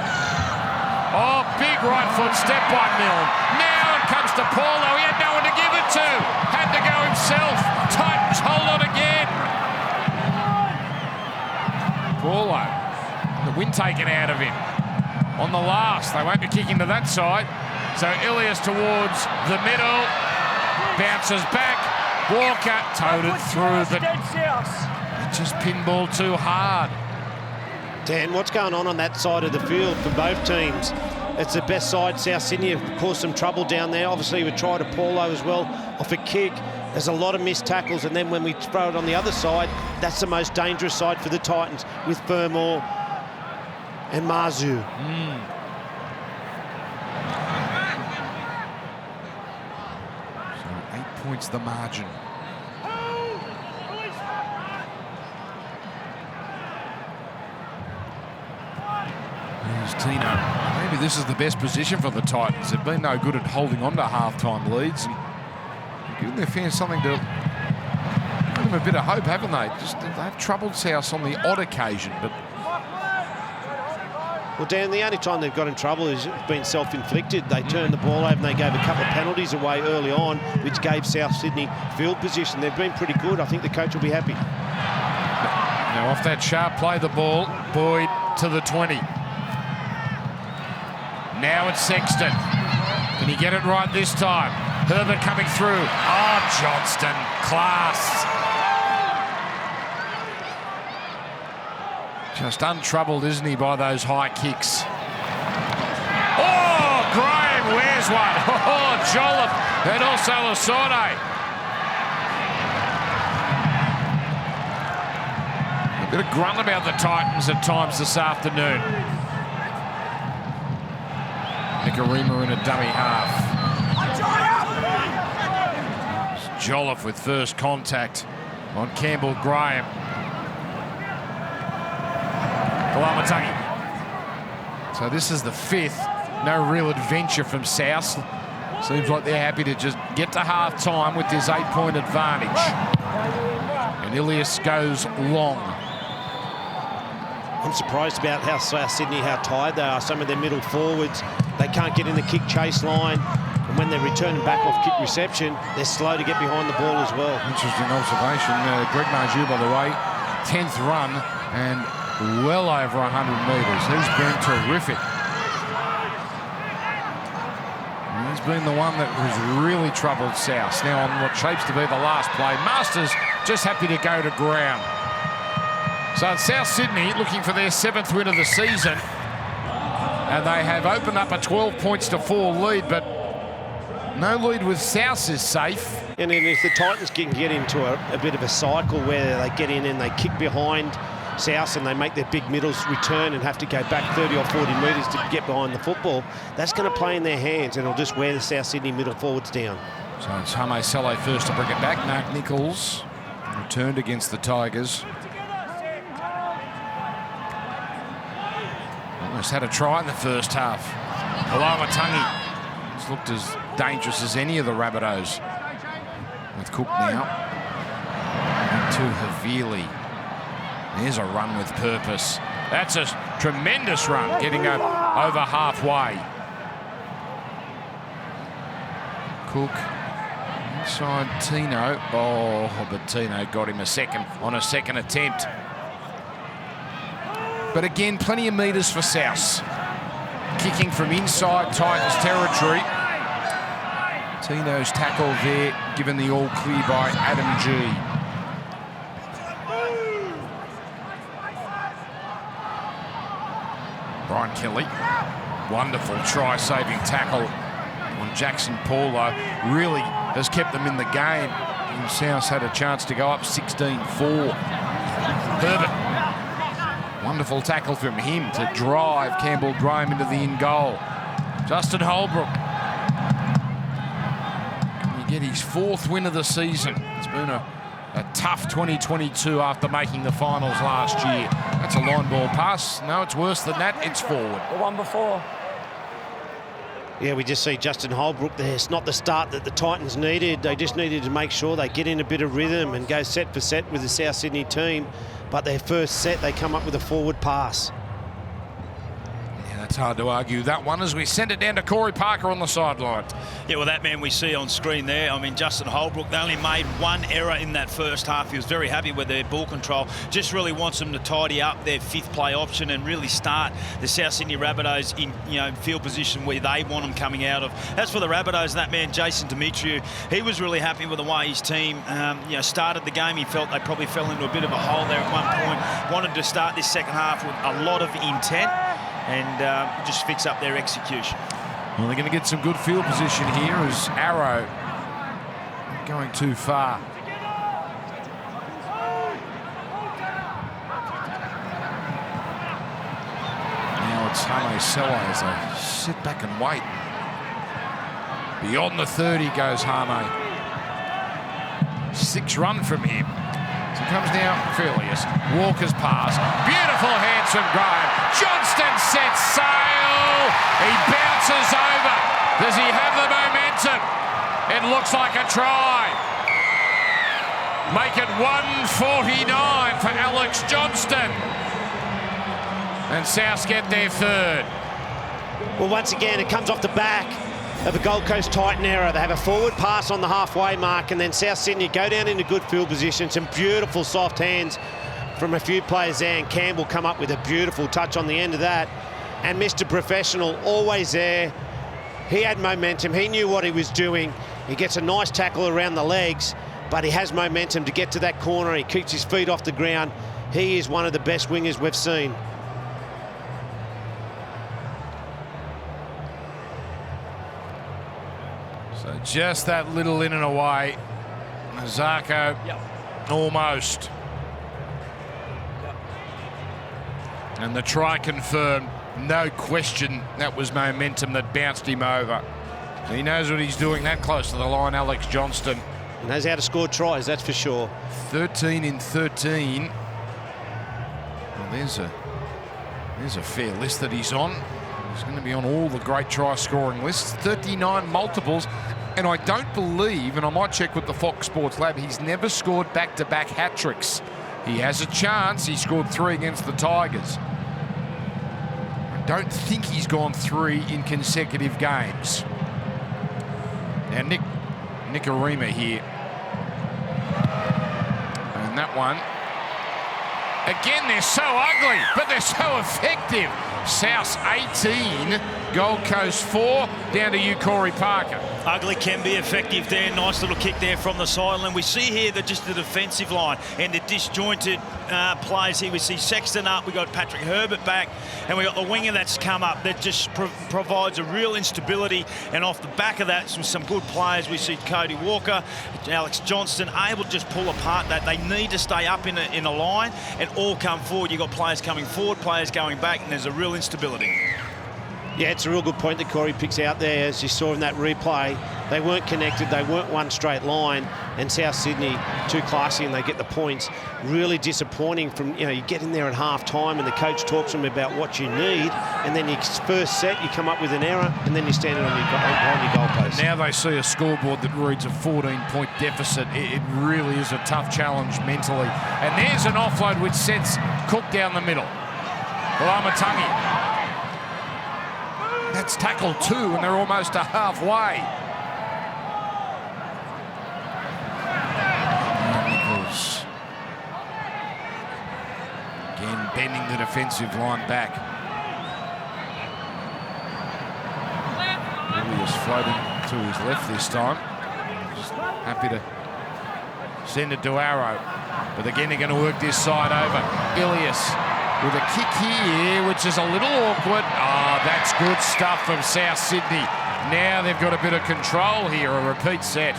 Oh, big right foot step by Milne. Now it comes to Paulo. He had no one to give it to. Had to go himself. Titans hold on again. Paulo. The wind taken out of him. On the last, they won't be kicking to that side. So Ilias towards the middle. Bounces back. Walker toted through, but it just pinballed too hard. Dan, what's going on that side of the field for both teams? It's the best side. South Sydney have caused some trouble down there. Obviously, we tried to Paulo as well off a kick. There's a lot of missed tackles, and then when we throw it on the other side, that's the most dangerous side for the Titans with Fermor and Marzu. So 8 points the margin. Here's Tino. Maybe this is the best position for the Titans. They've been no good at holding on to half-time leads and giving their fans something to give them a bit of hope, haven't they? They've troubled South on the odd occasion, but well, Dan, the only time they've got in trouble has been self-inflicted. They turned the ball over and they gave a couple of penalties away early on, which gave South Sydney field position. They've been pretty good. I think the coach will be happy. Now off that sharp play, the ball, Boyd to the 20. Now it's Sexton. Can he get it right this time? Herbert coming through. Oh, Johnston, class. Just untroubled, isn't he, by those high kicks. Oh, Graham, where's one? Oh, Jolliffe, and also Lasone. A bit of grunt about the Titans at times this afternoon. Nicarima in a dummy half. Jolliffe with first contact on Campbell Graham. Kalamatangi. So this is the 5th. No real adventure from South. Seems like they're happy to just get to half-time with this 8-point advantage. And Ilias goes long. I'm surprised about how South Sydney, how tired they are. Some of their middle forwards, they can't get in the kick chase line. And when they're returning back off kick reception, they're slow to get behind the ball as well. Interesting observation. Greg Marju, by the way, 10th run and well over 100 metres. He's been terrific. He's been the one that has really troubled South. Now on what shapes to be the last play, Masters just happy to go to ground. So it's South Sydney looking for their 7th win of the season. And they have opened up a 12 points to 4 lead, but no lead with South is safe. And then if the Titans can get into a bit of a cycle where they get in and they kick behind South and they make their big middles return and have to go back 30 or 40 metres to get behind the football, that's going to play in their hands and it'll just wear the South Sydney middle forwards down. So it's Hame Sele first to bring it back. Mark Nichols returned against the Tigers. Almost had a try in the first half. Kalamatangi. It's looked as dangerous as any of the Rabbitohs. With Cook now. And to Havili. There's a run with purpose. That's a tremendous run, getting over halfway. Cook inside Tino. Oh, but Tino got him on a second attempt. But again, plenty of metres for South. Kicking from inside Titans territory. Tino's tackle there, given the all clear by Adam G. Brian Kelly, wonderful try-saving tackle on Jackson Paulo. Really has kept them in the game. And South had a chance to go up 16-4. Herbert, wonderful tackle from him to drive Campbell Graham into the in-goal. Justin Holbrook, can he get his 4th win of the season? It's been a tough 2022 after making the finals last year. That's a line ball pass. No, it's worse than that. It's forward. The one before. Yeah, we just see Justin Holbrook there. It's not the start that the Titans needed. They just needed to make sure they get in a bit of rhythm and go set for set with the South Sydney team. But their first set, they come up with a forward pass. Yeah, that's hard to argue that one as we send it down to Corey Parker on the sideline. Yeah, well, that man we see on screen there, I mean, Justin Holbrook, they only made one error in that first half. He was very happy with their ball control. Just really wants them to tidy up their 5th play option and really start the South Sydney Rabbitohs in, field position where they want them coming out of. As for the Rabbitohs, that man, Jason Demetriou, he was really happy with the way his team, started the game. He felt they probably fell into a bit of a hole there at one point. Wanted to start this second half with a lot of intent and just fix up their execution. Well, they're going to get some good field position here as Arrow not going too far. Now it's Hame Sele as they sit back and wait. Beyond the 30 goes Hame. 6 run from him. So he comes down, Filius. Walker's pass. Beautiful hands from Graham. Johnston sets sail. He bounces over. Does he have the momentum? It looks like a try. Make it 149 for Alex Johnston. And South get their 3rd. Well, once again, it comes off the back of a Gold Coast Titan error. They have a forward pass on the halfway mark, and then South Sydney go down into good field position. Some beautiful soft hands from a few players there, and Campbell come up with a beautiful touch on the end of that. And Mr. Professional, always there. He had momentum. He knew what he was doing. He gets a nice tackle around the legs, but he has momentum to get to that corner. He keeps his feet off the ground. He is one of the best wingers we've seen. So just that little in and away. Zarko almost. And the try confirmed. No question that was momentum that bounced him over. He knows what he's doing that close to the line, Alex Johnston. He knows how to score tries, that's for sure. 13 in 13. Well, there's a fair list that he's on. He's going to be on all the great try scoring lists. 39 multiples. And I don't believe, and I might check with the Fox Sports Lab, he's never scored back-to-back hat-tricks. He has a chance. He scored 3 against the Tigers. I don't think he's gone 3 in consecutive games. Now, Nicarima here. And that one. Again, they're so ugly, but they're so effective. South 18, Gold Coast 4, down to you, Corey Parker. Ugly can be effective there. Nice little kick there from the sideline. We see here that just the defensive line and the disjointed plays here. We see Sexton up. We got Patrick Herbert back, and we got the winger that's come up that just provides a real instability. And off the back of that, some good players. We see Cody Walker, Alex Johnston able to just pull apart that. They need to stay up in a line and all come forward. You've got players coming forward, players going back, and there's a real instability. Yeah, it's a real good point that Corey picks out there. As you saw in that replay, they weren't connected, they weren't one straight line, and South Sydney, too classy, and they get the points. Really disappointing from, you get in there at half-time and the coach talks to them about what you need, and then your first set, you come up with an error, and then you're standing on your goalpost. Now they see a scoreboard that reads a 14-point deficit. It really is a tough challenge mentally. And there's an offload which sends Cook down the middle. Lamatangi. That's tackle 2, and they're almost to halfway. Nichols. Again, bending the defensive line back. Ilias floating to his left this time. Just happy to send it to Arrow. But again, they're going to work this side over. Ilias with a kick here, which is a little awkward. Oh, that's good stuff from South Sydney. Now they've got a bit of control here, a repeat set.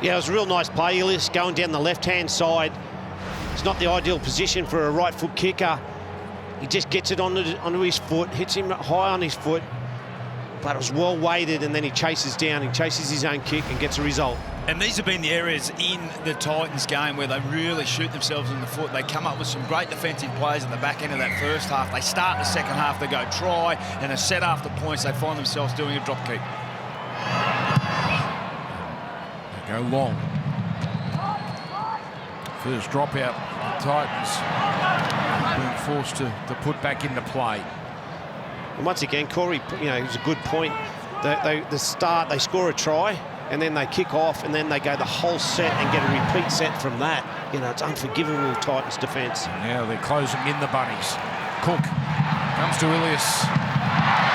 Yeah, it was a real nice play. Ilias going down the left-hand side. It's not the ideal position for a right-foot kicker. He just gets it onto his foot, hits him high on his foot, but it was well weighted, and then he chases down, he chases his own kick and gets a result. And these have been the areas in the Titans game where they really shoot themselves in the foot. They come up with some great defensive plays at the back end of that first half. They start the second half, they go try, and a set after points, they find themselves doing a drop kick. They go long. First dropout, the Titans being forced to put back into play. And once again, Corey, it was a good point. The start, they score a try, and then they kick off, and then they go the whole set and get a repeat set from that. It's unforgivable, Titans defence. Now they're closing in the bunnies. Cook comes to Ilias,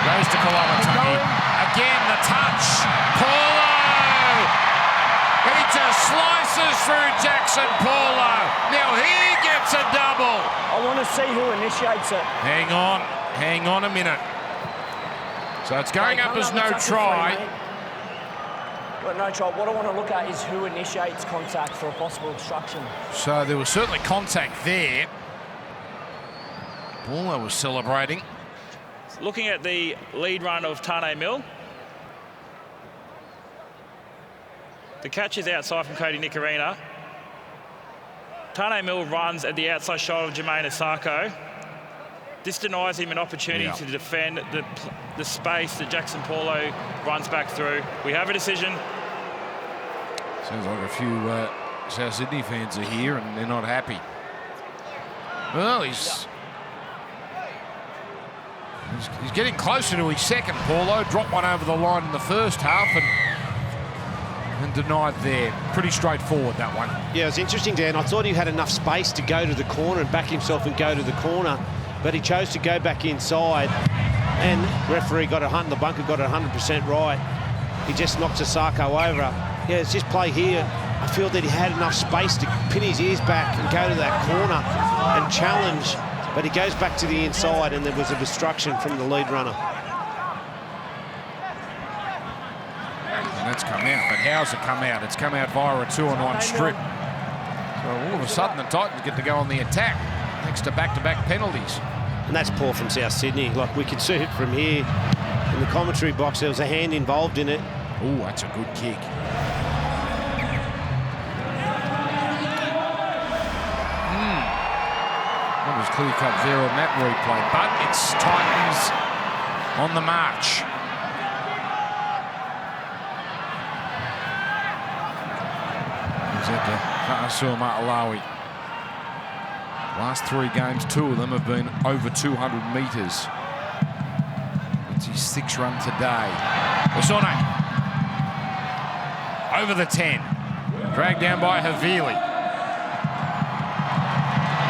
goes to Kalamatani. Again, the touch. Paulo! He just slices through Jackson Paulo. Now he gets a double. I want to see who initiates it. Hang on a minute. So it's going up as no try. Got no try. What I want to look at is who initiates contact for a possible obstruction. So there was certainly contact there. Paulo was celebrating. Looking at the lead run of Tane Mill. The catch is outside from Cody Nicarima. Tane Mill runs at the outside shoulder of Jermaine Asako. This denies him an opportunity to defend the space that Jackson Paulo runs back through. We have a decision. Sounds like a few South Sydney fans are here and they're not happy. Well, he's getting closer to his second, Paulo. Dropped one over the line in the first half and denied there. Pretty straightforward, that one. Yeah, it was interesting, Dan. I thought he had enough space to go to the corner and back himself and go to the corner, but he chose to go back inside, and referee got it, the bunker got it 100% right. He just knocks Asako over. Yeah, it's just play here. I feel that he had enough space to pin his ears back and go to that corner and challenge, but he goes back to the inside, and there was a obstruction from the lead runner. And that's come out, but how's it come out? It's come out via a 2-on-1 strip. So all of a sudden the Titans get to go on the attack, thanks to back-to-back penalties. And that's poor from South Sydney. Like, we could see it from here in the commentary box. There was a hand involved in it. Oh, that's a good kick. That was clear cut there on that replay, but it's Titans on the march. He's at the Fa'asua Ma'alawi. Last 3 games, 2 of them have been over 200 metres. It's his 6th run today. Osone over the 10. Dragged down by Havili.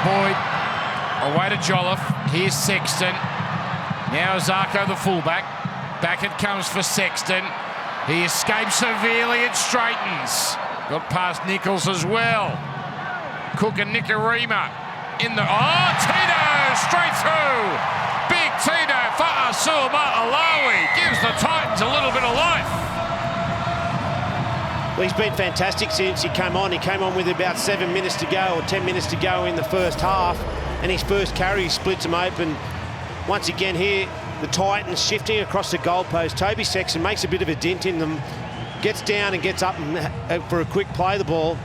Boyd away to Jolliffe. Here's Sexton. Now Zarko, the fullback. Back it comes for Sexton. He escapes severely. It straightens. Got past Nichols as well. Cook and Nikarima in the... Oh, Tino straight through. Big Tino Fa'asua Ma'alawi gives the Titans a little bit of life. Well, he's been fantastic since he came on. He came on with about 7 minutes to go or 10 minutes to go in the first half. And his first carry splits him open. Once again here, the Titans shifting across the goalpost. Toby Sexton makes a bit of a dent in them. Gets down and gets up for a quick play of the ball.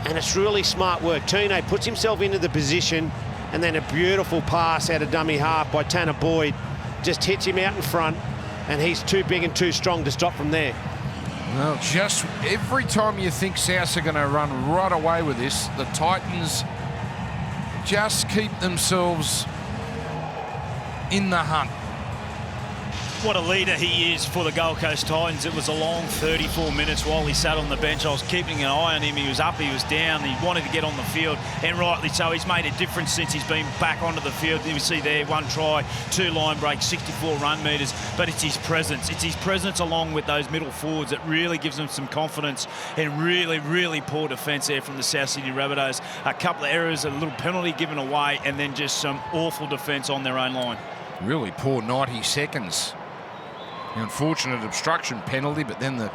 And it's really smart work. Tino puts himself into the position, and then a beautiful pass out of dummy half by Tanner Boyd. Just hits him out in front, and he's too big and too strong to stop from there. Well, just every time you think South are going to run right away with this, the Titans just keep themselves in the hunt. What a leader he is for the Gold Coast Titans. It was a long 34 minutes while he sat on the bench. I was keeping an eye on him. He was up, he was down. He wanted to get on the field, and rightly so. He's made a difference since he's been back onto the field. You see there, 1 try, 2 line breaks, 64 run metres. But it's his presence. It's his presence along with those middle forwards that really gives them some confidence, and really, really poor defence there from the South Sydney Rabbitohs. A couple of errors, a little penalty given away, and then just some awful defence on their own line. Really poor 90 seconds. The unfortunate obstruction penalty, but then the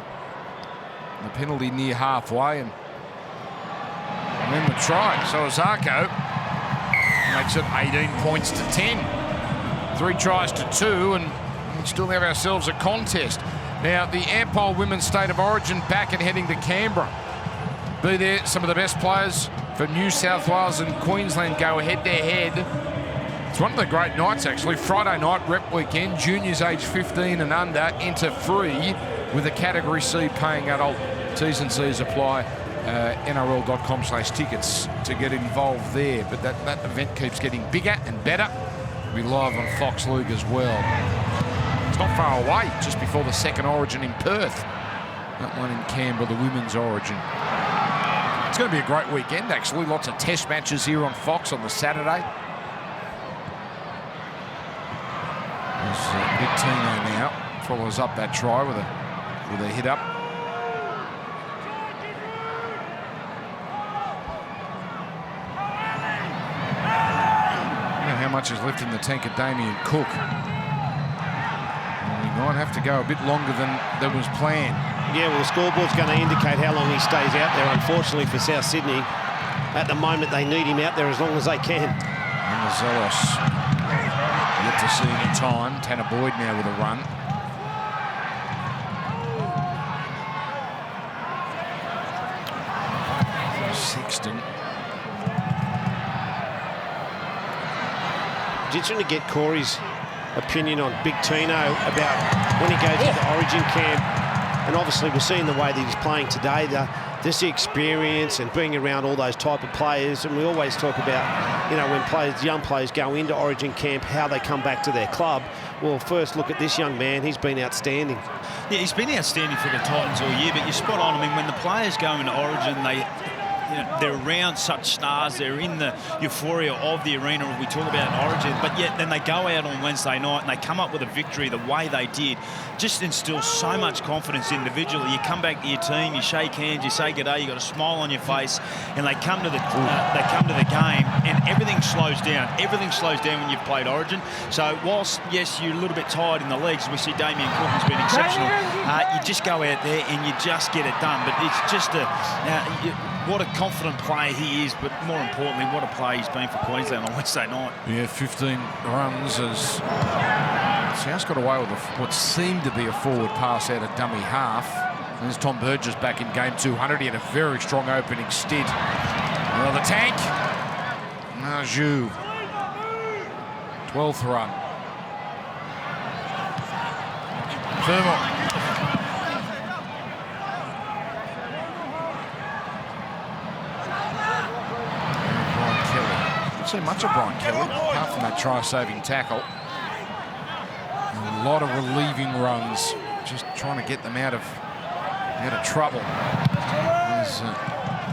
penalty near halfway, and then the try. So Zarko makes it 18 points to 10. 3 tries to 2, and we still have ourselves a contest. Now, the Ampol Women's State of Origin back and heading to Canberra. Be there, some of the best players for New South Wales and Queensland go head-to-head. It's one of the great nights, actually. Friday night rep weekend. Juniors age 15 and under enter free with a Category C paying adult. T's and C's apply. NRL.com/tickets to get involved there. But that event keeps getting bigger and better. We'll be live on Fox League as well. It's not far away, just before the second Origin in Perth. That one in Canberra, the Women's Origin. It's going to be a great weekend, actually. Lots of test matches here on Fox on the Saturday. Big Tino now follows up that try with a hit up. How much is left in the tank of Damien Cook? He might have to go a bit longer than was planned. Yeah, well, the scoreboard's going to indicate how long he stays out there. Unfortunately for South Sydney, at the moment they need him out there as long as they can. And the Zelos yet to see any time. Tanner Boyd now with a run. Sexton. Just trying to get Corey's opinion on Big Tino about when he goes to the Origin camp. And obviously we're seeing the way that he's playing today, just the experience and being around all those type of players. And we always talk about, you know, when young players go into Origin camp, how they come back to their club. Well, first look at this young man. He's been outstanding. Yeah, he's been outstanding for the Titans all year, but you're spot on. I mean, when the players go into Origin, they're around such stars. They're in the euphoria of the arena we talk about in Origin, but yet then they go out on Wednesday night and they come up with a victory the way they did. Just instills so much confidence individually. You come back to your team, you shake hands, you say good day, you got a smile on your face, and they come to the game, and everything slows down. Everything slows down when you've played Origin. So whilst yes, you're a little bit tired in the legs, we see Damien Cook has been exceptional. You just go out there and you just get it done. But it's just what a confident player he is, but more importantly, what a player he's been for Queensland on Wednesday night. Yeah, 15 runs as South got away with what seemed to be a forward pass out of dummy half. There's Tom Burgess back in game 200. He had a very strong opening stint. The tank. Najou. 12th run. Thermal. Brian Kelly. Not so much of Brian Kelly, apart from that try-saving tackle. A lot of relieving runs, just trying to get them out of trouble. There's a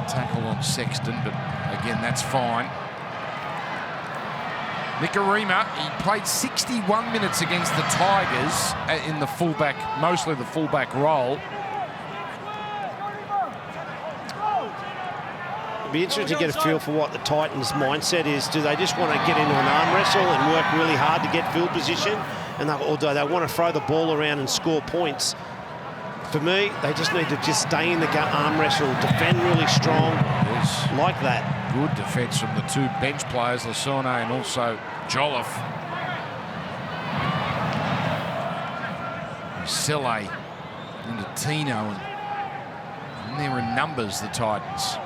tackle on Sexton, but again, that's fine. Nikorima, he played 61 minutes against the Tigers in the fullback, mostly the fullback role. It'd be interesting to get a feel for what the Titans' mindset is. Do they just want to get into an arm wrestle and work really hard to get field position? Or do they want to throw the ball around and score points? For me, they just need to just stay in the arm wrestle, defend really strong, like that. Good defence from the two bench players, Lasone and also Jolliffe. Sele into Tino, and they're in numbers, the Titans.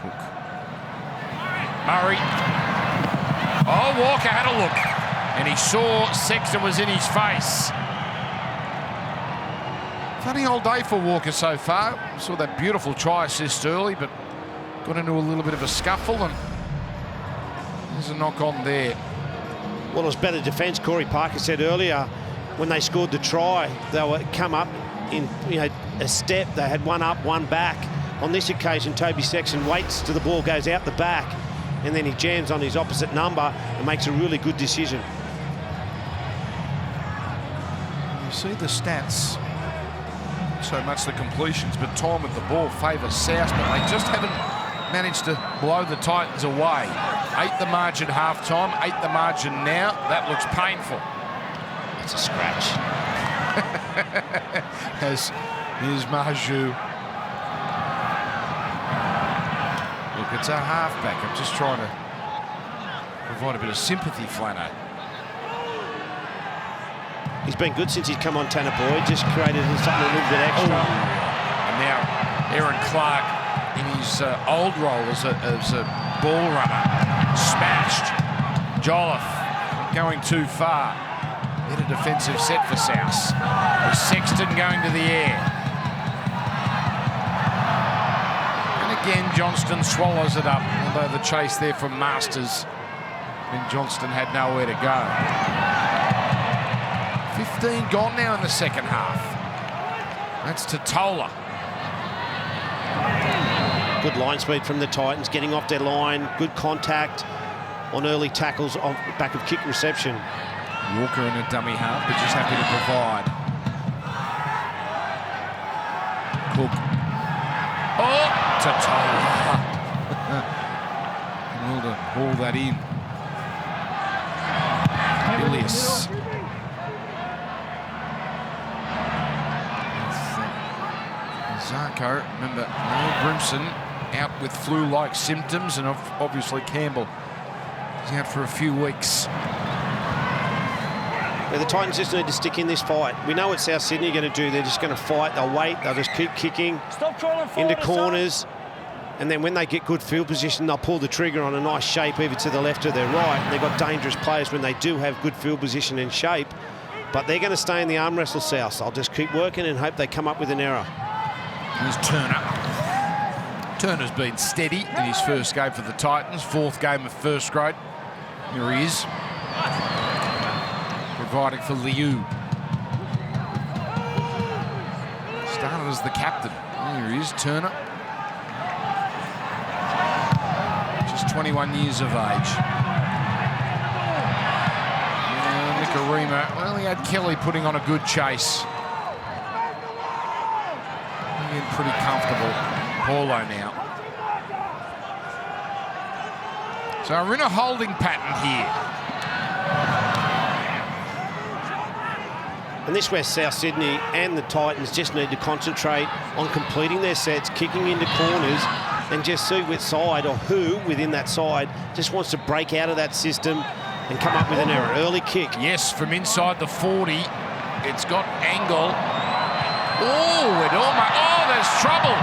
Cook. Murray. Oh, Walker had a look, and he saw Sexton was in his face. Funny old day for Walker so far. Saw that beautiful try assist early, but got into a little bit of a scuffle, and there's a knock on there. Well, it was better defence. Corey Parker said earlier, when they scored the try, they were come up in a step. They had one up, one back. On this occasion, Toby Sexton waits till the ball goes out the back, and then he jams on his opposite number and makes a really good decision. You see the stats. So much the completions, but time with the ball favours South, but they just haven't managed to blow the Titans away. 8 the margin half-time, 8 the margin now. That looks painful. It's a scratch. Here's Najou. Look, it's a halfback. I'm just trying to provide a bit of sympathy, Flano. He's been good since he's come on, Tanner Boyd, just created something a little bit extra. And now Aaron Clark in his old role as a ball runner, smashed. Jolliffe going too far. Hit a defensive set for South. Sexton going to the air. And again, Johnston swallows it up, although the chase there from Masters, when Johnston had nowhere to go. 15 gone now in the second half. That's Totola. Good line speed from the Titans, getting off their line. Good contact on early tackles off back of kick reception. Walker in a dummy half, but just happy to provide. Cook. Oh, Totola. Able to haul that in. Ilias. Zarko, remember, Noel Brimson out with flu-like symptoms, and obviously Campbell is out for a few weeks. Yeah, the Titans just need to stick in this fight. We know what South Sydney are going to do. They're just going to fight. They'll wait. They'll just keep kicking into corners. And then when they get good field position, they'll pull the trigger on a nice shape either to the left or their right. And they've got dangerous players when they do have good field position and shape. But they're going to stay in the arm wrestle, South. They'll just keep working and hope they come up with an error. Here's Turner. Turner's been steady in his first game for the Titans. 4th game of first grade. Here he is. Providing for Liu. Started as the captain. Here he is, Turner. Just 21 years of age. Nikorima, well, he had Kelly putting on a good chase. Pretty comfortable. Paulo now. So we're in a holding pattern here. And this is where South Sydney and the Titans just need to concentrate on completing their sets, kicking into corners, and just see which side or who within that side just wants to break out of that system and come up with an error. Early kick. Yes, from inside the 40. It's got angle. Oh, it almost... Oh, there's trouble.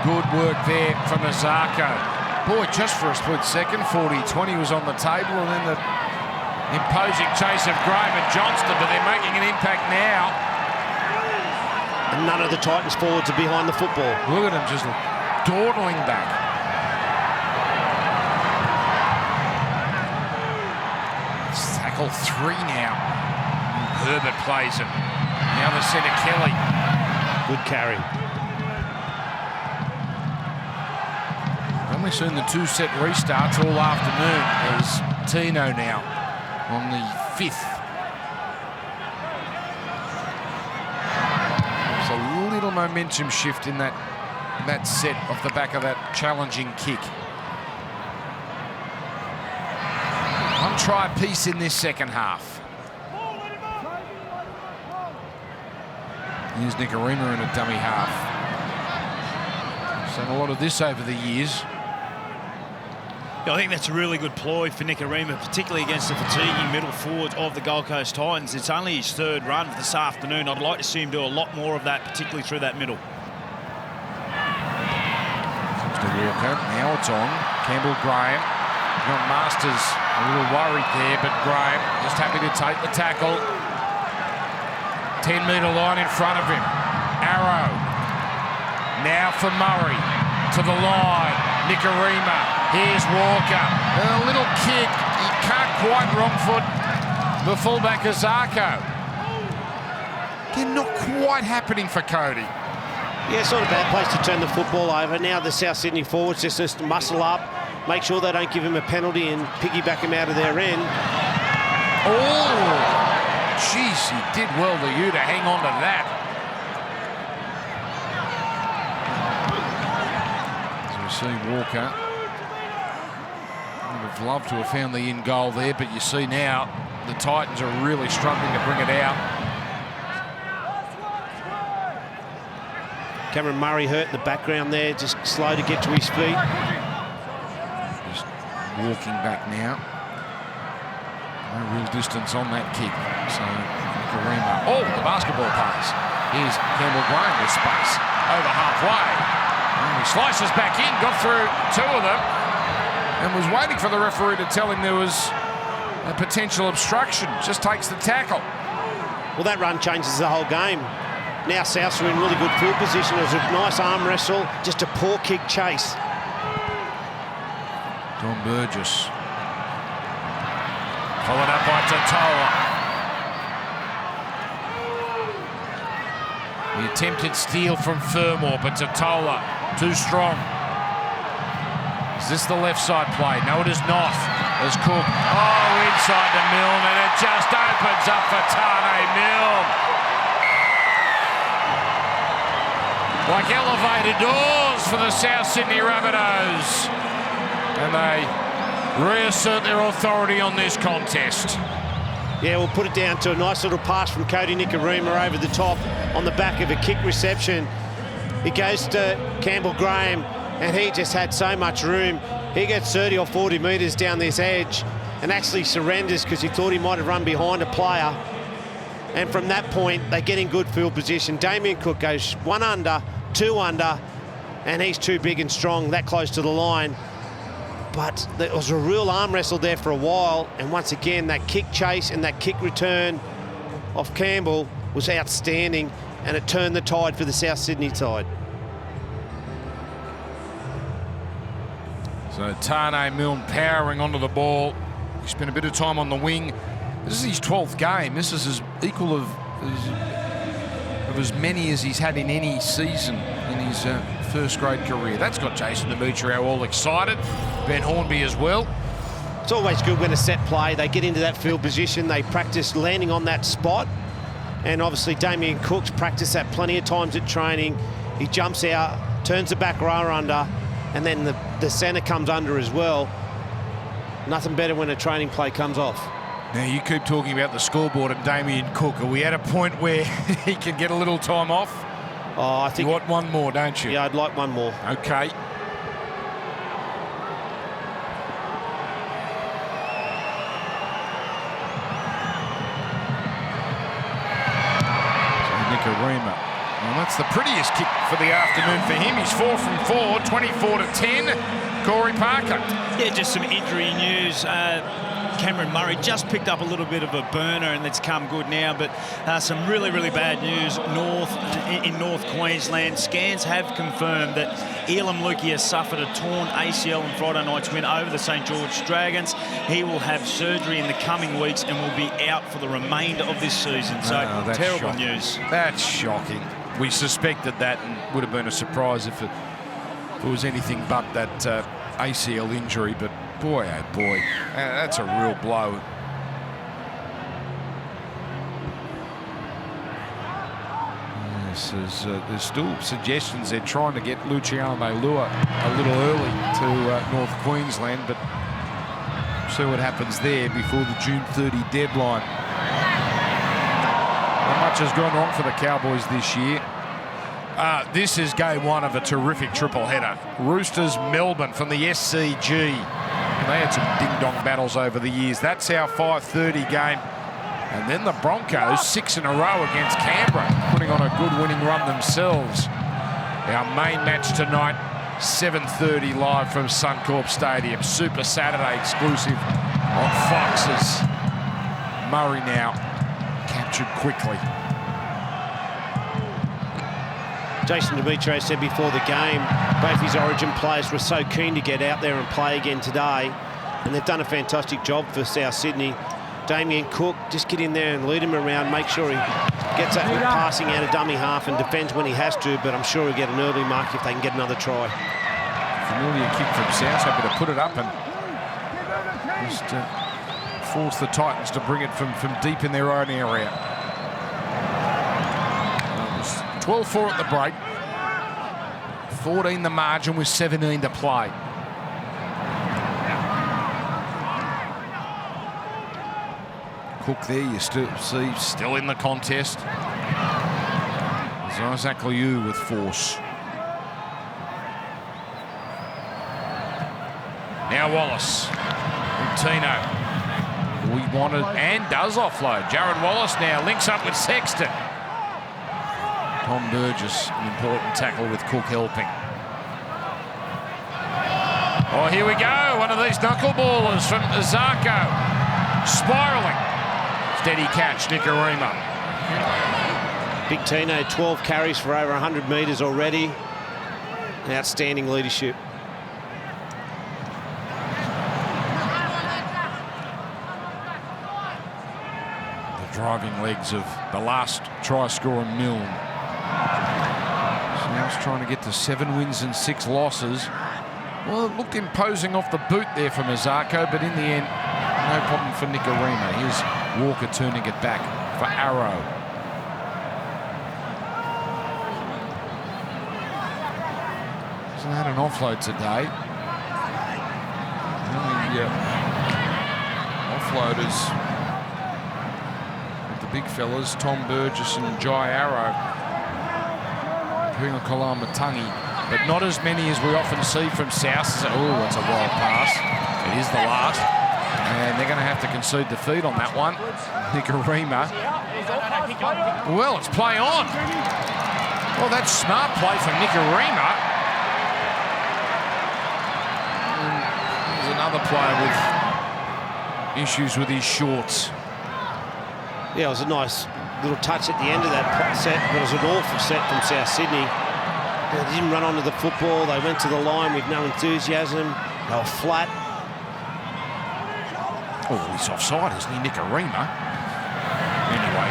Good work there from Azarko. Boy, just for a split second, 40-20 was on the table, and then the imposing chase of Graham and Johnston, but they're making an impact now. And none of the Titans forwards are behind the football. Look at them just dawdling back. It's tackle 3 now. Herbert plays it. Now the centre, Kelly. Good carry. Only seen the 2 set restarts all afternoon. There's Tino now on the 5th. There's a little momentum shift in that set off the back of that challenging kick. One try apiece in this second half. Here's Nicarima in a dummy half. Seen a lot of this over the years. I think that's a really good ploy for Nicarima, particularly against the fatiguing middle forwards of the Gold Coast Titans. It's only his 3rd run for this afternoon. I'd like to see him do a lot more of that, particularly through that middle. Comes to Walker. Now it's on. Campbell Graham. Got Masters a little worried there, but Graham just happy to take the tackle. 10-metre line in front of him. Arrow. Now for Murray. To the line. Nicarima. Here's Walker. A little kick. He can't quite wrong foot the fullback Azarko. Again, not quite happening for Cody. Yeah, it's not a bad place to turn the football over. Now the South Sydney forwards just muscle up, make sure they don't give him a penalty and piggyback him out of their end. Oh, jeez, he did well to you to hang on to that. So we see Walker. Would have loved to have found the in goal there, but you see now the Titans are really struggling to bring it out. Cameron Murray hurt in the background there, just slow to get to his feet. Just walking back now. No real distance on that kick. So Nicarima. Oh, the basketball pass. Here's Campbell Graham with space over halfway. And he slices back in, got through 2 of them, and was waiting for the referee to tell him there was a potential obstruction. Just takes the tackle. Well, that run changes the whole game. Now Souths are in really good field position. It was a nice arm wrestle, just a poor kick chase. Don Burgess. Followed up by Totola. The attempted steal from Fermor, but Totola too strong. Is this the left side play? No, it is not. There's Cook. Oh, inside to Milne, and it just opens up for Tane Milne. Like elevated doors for the South Sydney Rabbitohs. And they reassert their authority on this contest. Yeah, we'll put it down to a nice little pass from Cody Nicarima over the top on the back of a kick reception. It goes to Campbell Graham, and he just had so much room. He gets 30 or 40 metres down this edge and actually surrenders because he thought he might have run behind a player. And from that point, they get in good field position. Damien Cook goes 1 under, 2 under, and he's too big and strong, that close to the line. But there was a real arm wrestle there for a while, and once again, that kick chase and that kick return of Campbell was outstanding, and it turned the tide for the South Sydney side. So Tane Milne powering onto the ball. He spent a bit of time on the wing. This is his 12th game. This is as equal of as many as he's had in any season in his first grade career. That's got Jason Demetrio all excited. Ben Hornby as well. It's always good when a set play, they get into that field position, they practice landing on that spot. And obviously Damien Cook's practiced that plenty of times at training. He jumps out, turns the back row under, and then the centre comes under as well. Nothing better when a training play comes off. Now, you keep talking about the scoreboard and Damien Cook. Are we at a point where he can get a little time off? Oh, I think... You want one more, don't you? Yeah, I'd like one more. OK. Nicarima. Well, that's the prettiest kick for the afternoon for him. He's 4 from 4, 24-10. Corey Parker. Yeah, just some injury news. Cameron Murray just picked up a little bit of a burner and it's come good now, but some really, really bad news in North Queensland. Scans have confirmed that Elam Lukey has suffered a torn ACL in Friday night's win over the St George Dragons. He will have surgery in the coming weeks and will be out for the remainder of this season. So terrible news. That's shocking. We suspected that and would have been a surprise if it was anything but that ACL injury, but boy, oh boy, that's a real blow. There's still suggestions they're trying to get Luciano Lua a little early to North Queensland, but see what happens there before the June 30 deadline. Not much has gone wrong for the Cowboys this year. This is game one of a terrific triple header. Roosters, Melbourne from the SCG. They had some ding-dong battles over the years. That's our 5:30 game. And then the Broncos, 6 in a row against Canberra, putting on a good winning run themselves. Our main match tonight, 7:30 live from Suncorp Stadium. Super Saturday exclusive on Fox's. Murray now captured quickly. Jason Demetriou said before the game, both his Origin players were so keen to get out there and play again today, and they've done a fantastic job for South Sydney. Damien Cook, just get in there and lead him around, make sure he gets that passing out of dummy half and defends when he has to, but I'm sure he'll get an early mark if they can get another try. Familiar kick from South, happy to put it up and just force the Titans to bring it from deep in their own area. 12-4 at the break. 14 the margin with 17 to play. Cook there, you see, still in the contest. There's Isaac Liu with force. Now Wallace. Tino. We wanted and does offload. Jared Wallace now links up with Sexton. Tom Burgess, an important tackle with Cook helping. Oh, here we go. One of these knuckleballers from Zarko. Spiralling. Steady catch, Nicarima. Big Tino, 12 carries for over 100 metres already. Outstanding leadership. The driving legs of the last try scorer, Milne. South's trying to get to 7 wins and 6 losses. Well, it looked imposing off the boot there from Azarko, but in the end, no problem for Nicarima. Here's Walker turning it back for Arrow. Hasn't had an offload today. The offloaders with the big fellas, Tom Burgess and Jai Arrow. Kalamatangi, but not as many as we often see from South. Oh, it's a wild pass. It is the last. And they're going to have to concede defeat on that one. Nicarima. Well, it's play on. Well, that's smart play from Nicarima. There's another player with issues with his shorts. Yeah, it was a nice little touch at the end of that set, but it was an awful set from South Sydney. They didn't run onto the football. They went to the line with no enthusiasm. They were flat. Oh, he's offside, isn't he, Nicarima? Anyway,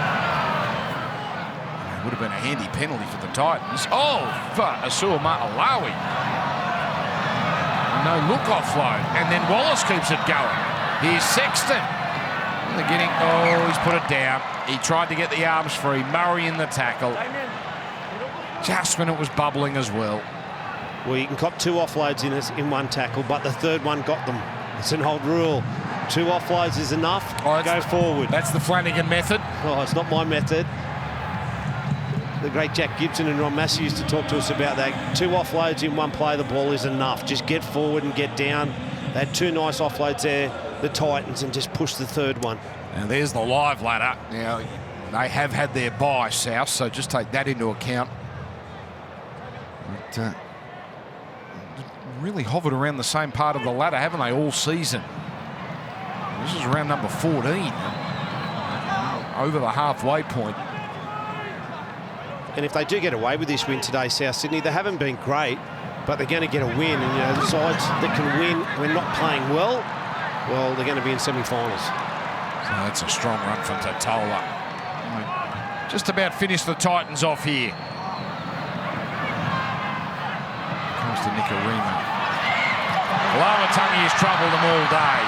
it would have been a handy penalty for the Titans. Oh, for Asua Ma'alawi. No look offload, and then Wallace keeps it going. Here's Sexton. They're getting, oh, he's put it down. He tried to get the arms free. Murray in the tackle. Just when it was bubbling as well. Well, you can cop 2 offloads in one tackle, but the third one got them. It's an old rule. 2 offloads is enough. Oh, go forward. That's the Flanagan method. Oh, it's not my method. The great Jack Gibson and Ron Massey used to talk to us about that. 2 offloads in one play, the ball is enough. Just get forward and get down. They had 2 nice offloads there, the Titans, and just push the third one. And there's the live ladder. Now, They have had their bye, South, so just take that into account. But, really hovered around the same part of the ladder, haven't they, all season? This is round number 14. Over the halfway point. And if they do get away with this win today, South Sydney, they haven't been great, but they're going to get a win. And, you know, the sides that can win when not playing well, they're going to be in semi-finals. So that's a strong run from Totola. Just about finished the Titans off here. Comes to Nicarima. Rabbitohs has troubled them all day.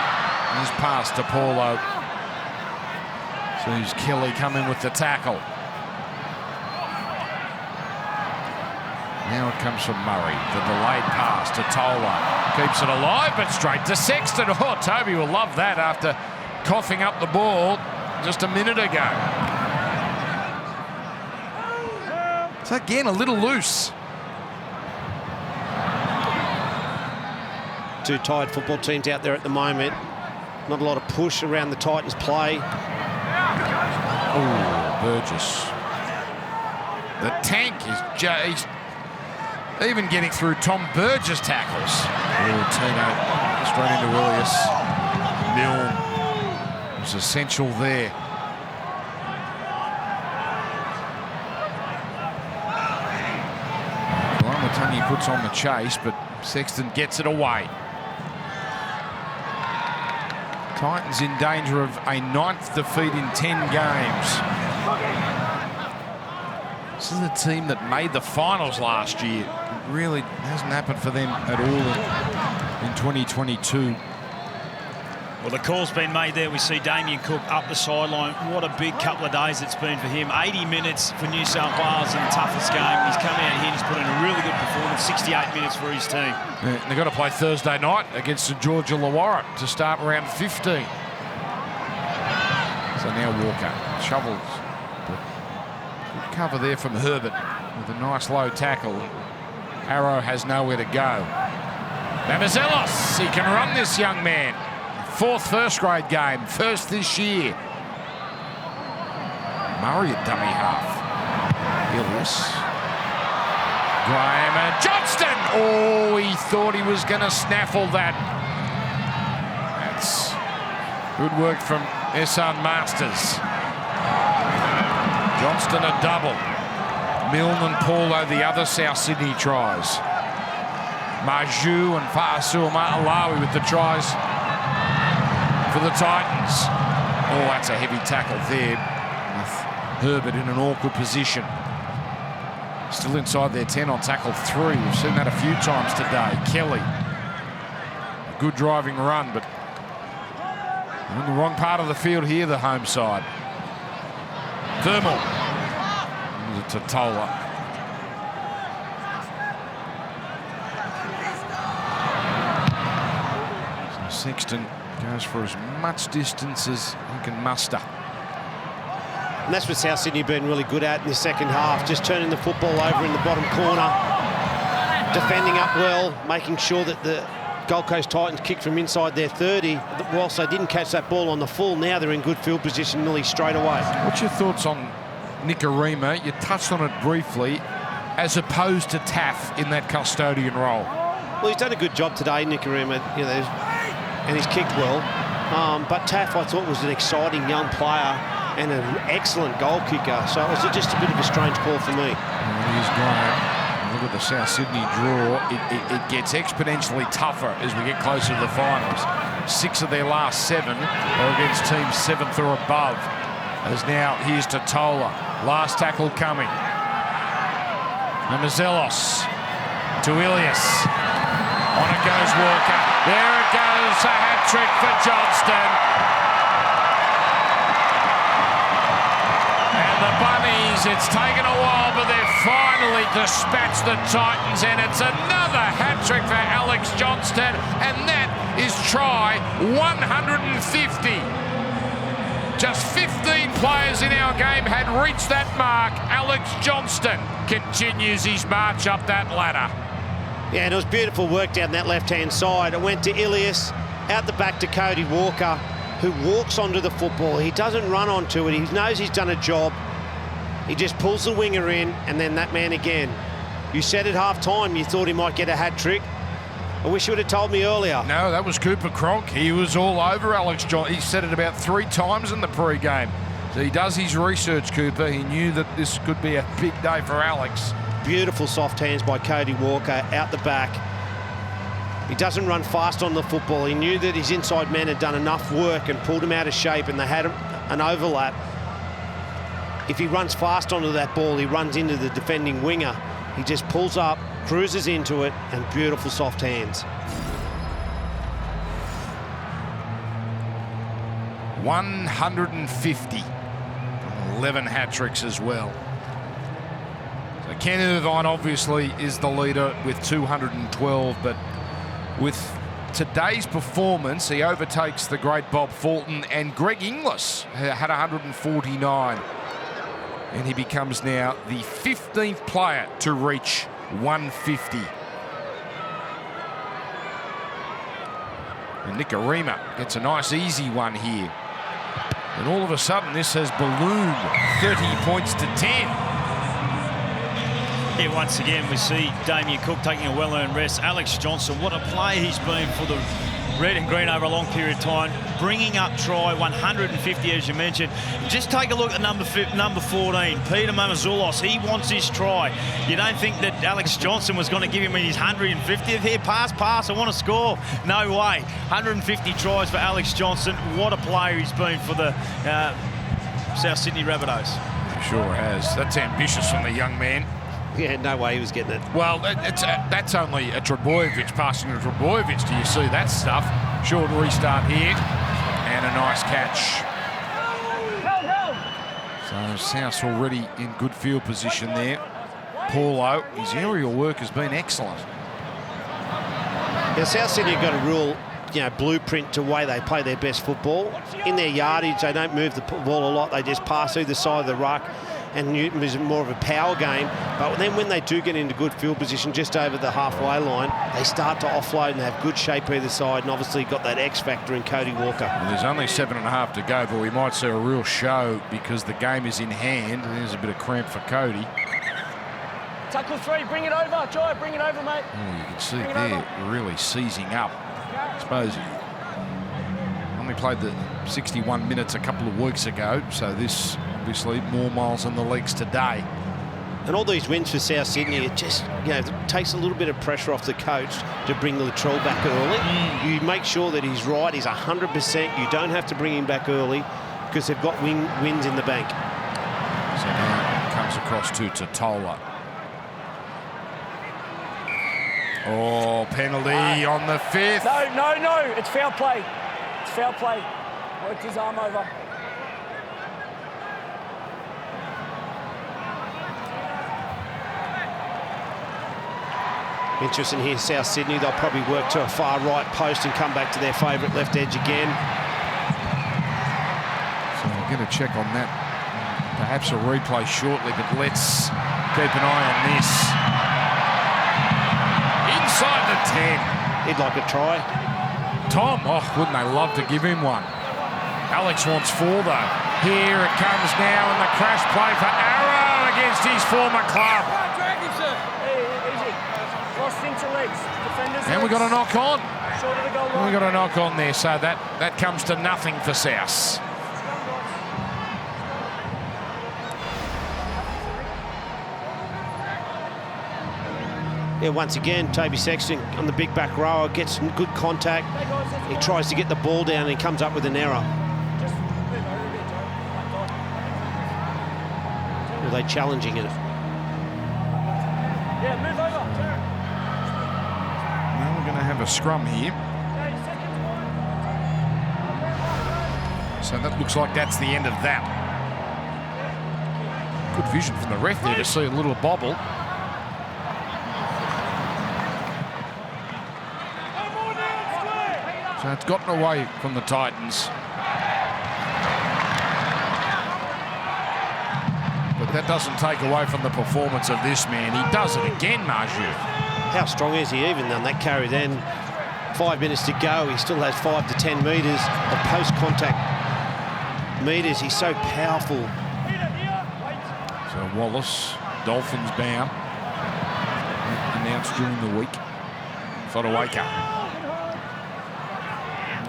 He's passed to Paulo. Sees Kelly come in with the tackle. Now it comes from Murray. The delayed pass to Tola. Keeps it alive, but straight to Sexton. Oh, Toby will love that after coughing up the ball just a minute ago. So again, a little loose. Two tired football teams out there at the moment. Not a lot of push around the Titans' play. Oh, Burgess. The tank is he's even getting through Tom Burgess tackles. Oh, Tino straight into Ilias. Milne was essential there. Rabbitohs puts on the chase, but Sexton gets it away. Titans in danger of a 9th defeat in 10 games. This is a team that made the finals last year. It really hasn't happened for them at all in 2022. Well, the call's been made there. We see Damien Cook up the sideline. What a big couple of days it's been for him. 80 minutes for New South Wales in the toughest game. He's come out here and he's put in a really good performance. 68 minutes for his team. Yeah, they've got to play Thursday night against St George Illawarra to start round 15. So now Walker shovels. Good cover there from Herbert with a nice low tackle. Arrow has nowhere to go. Venizelos, he can run, this young man. 4th first grade game, first this year. Murray at dummy half. Ilias. Graham and Johnston. Oh, he thought he was going to snaffle that. That's good work from Ehsan Masters. Johnston a double. Milne and Paulo the other South Sydney tries. Maju and Fa'asu Ma'alawi with the tries for the Titans. Oh, that's a heavy tackle there with Herbert in an awkward position. Still inside their 10 on tackle 3. We've seen that a few times today. Kelly. A good driving run, but in the wrong part of the field here, the home side. Thermal. Totola. So Sexton goes for as much distance as he can muster. And that's what South Sydney have been really good at in the second half, just turning the football over in the bottom corner, defending up well, making sure that the Gold Coast Titans kicked from inside their 30. Whilst they didn't catch that ball on the full, now they're in good field position nearly straight away. What's your thoughts on Nicarima? You touched on it briefly, as opposed to Taff in that custodian role. Well, he's done a good job today, Nicarima, you know, and he's kicked well. But Taff, I thought, was an exciting young player and an excellent goal kicker. So it was just a bit of a strange call for me. Here's Graham. Look at the South Sydney draw. It gets exponentially tougher as we get closer to the finals. 6 of their last 7 are against teams 7th or above. As now, here's Totola. Last tackle coming. Venizelos to Ilias. On it goes Walker. There it goes, a hat-trick for Johnston. And the Bunnies, it's taken a while, but they've finally dispatched the Titans, and it's another hat-trick for Alex Johnston, and that is try 150. Just 15 players in our game had reached that mark. Alex Johnston continues his march up that ladder. Yeah, and it was beautiful work down that left-hand side. It went to Ilias, out the back to Cody Walker. who walks onto the football. He doesn't run onto it. He knows he's done a job. He just pulls the winger in, and then that man again. You said at half-time you thought he might get a hat-trick. I wish you would have told me earlier. No, that was Cooper Cronk. He was all over Alex Johnson. He said it about 3 times in the pre-game. So he does his research, Cooper. He knew that this could be a big day for Alex. Beautiful soft hands by Cody Walker out the back. He doesn't run fast on the football. He knew that his inside men had done enough work and pulled him out of shape, and they had an overlap. If he runs fast onto that ball, he runs into the defending winger. He just pulls up, cruises into it, and beautiful soft hands. 150. 11 hat-tricks as well. So Ken Irvine obviously is the leader with 212, but with today's performance, he overtakes the great Bob Fulton, and Greg Inglis had 149. And he becomes now the 15th player to reach 150. And Nicarima gets a nice easy one here. And all of a sudden, this has ballooned 30 points to 10. Yeah, once again, we see Damien Cook taking a well-earned rest. Alex Johnson, what a player he's been for the red and green over a long period of time. Bringing up try, 150, as you mentioned. Just take a look at number 14, Peter Mamazoulos. He wants his try. You don't think that Alex Johnson was going to give him his 150th here? Pass, I want to score. No way. 150 tries for Alex Johnson. What a player he's been for the South Sydney Rabbitohs. He sure has. That's ambitious from the young man. Yeah, no way he was getting it. Well, that's only a Trebojevic passing to Trebojevic. Do you see that stuff? Short restart here. And a nice catch. So South's already in good field position there. Paulo, his aerial work has been excellent. Yeah, South Sydney have got a real blueprint to the way they play their best football. In their yardage, they don't move the ball a lot. They just pass through the side of the ruck, and it's more of a power game. But then when they do get into good field position just over the halfway line, they start to offload and have good shape either side, and obviously got that X factor in Cody Walker. Well, there's only 7.5 to go, but we might see a real show because the game is in hand. There's a bit of cramp for Cody. Tackle 3, bring it over, Joy, bring it over, mate. Oh, you can see it there, really seizing up. I suppose he only played the 61 minutes a couple of weeks ago, so this obviously more miles in the legs today. And all these wins for South Sydney, it just it takes a little bit of pressure off the coach to bring Latrell back early. You make sure that he's right, he's 100%. You don't have to bring him back early because they've got wins in the bank. So now it comes across to Totola. Oh, penalty on the 5th. No, it's foul play. It's foul play. Worked his arm over. Interesting here, South Sydney. They'll probably work to a far right post and come back to their favourite left edge again. So we're going to check on that. Perhaps a replay shortly, but let's keep an eye on this. Inside the 10. He'd like a try. Tom, wouldn't they love to give him one? Alex wants 4 though. Here it comes now, and the crash play for Arrow against his former club. And we got a knock on. We got a knock on there, so that comes to nothing for South. Yeah, once again, Toby Sexton on the big back rower gets some good contact. He tries to get the ball down and he comes up with an error. Are they challenging it? Yeah, move over. Well, we're going to have a scrum here. So that looks like that's the end of that. Good vision from the ref there to see a little bobble. So it's gotten away from the Titans. But that doesn't take away from the performance of this man. He does it again, Marju. How strong is he even on that carry then? 5 minutes to go, he still has 5 to 10 metres of post-contact metres. He's so powerful. So Wallace, Dolphins bound, announced during the week. Fodawaker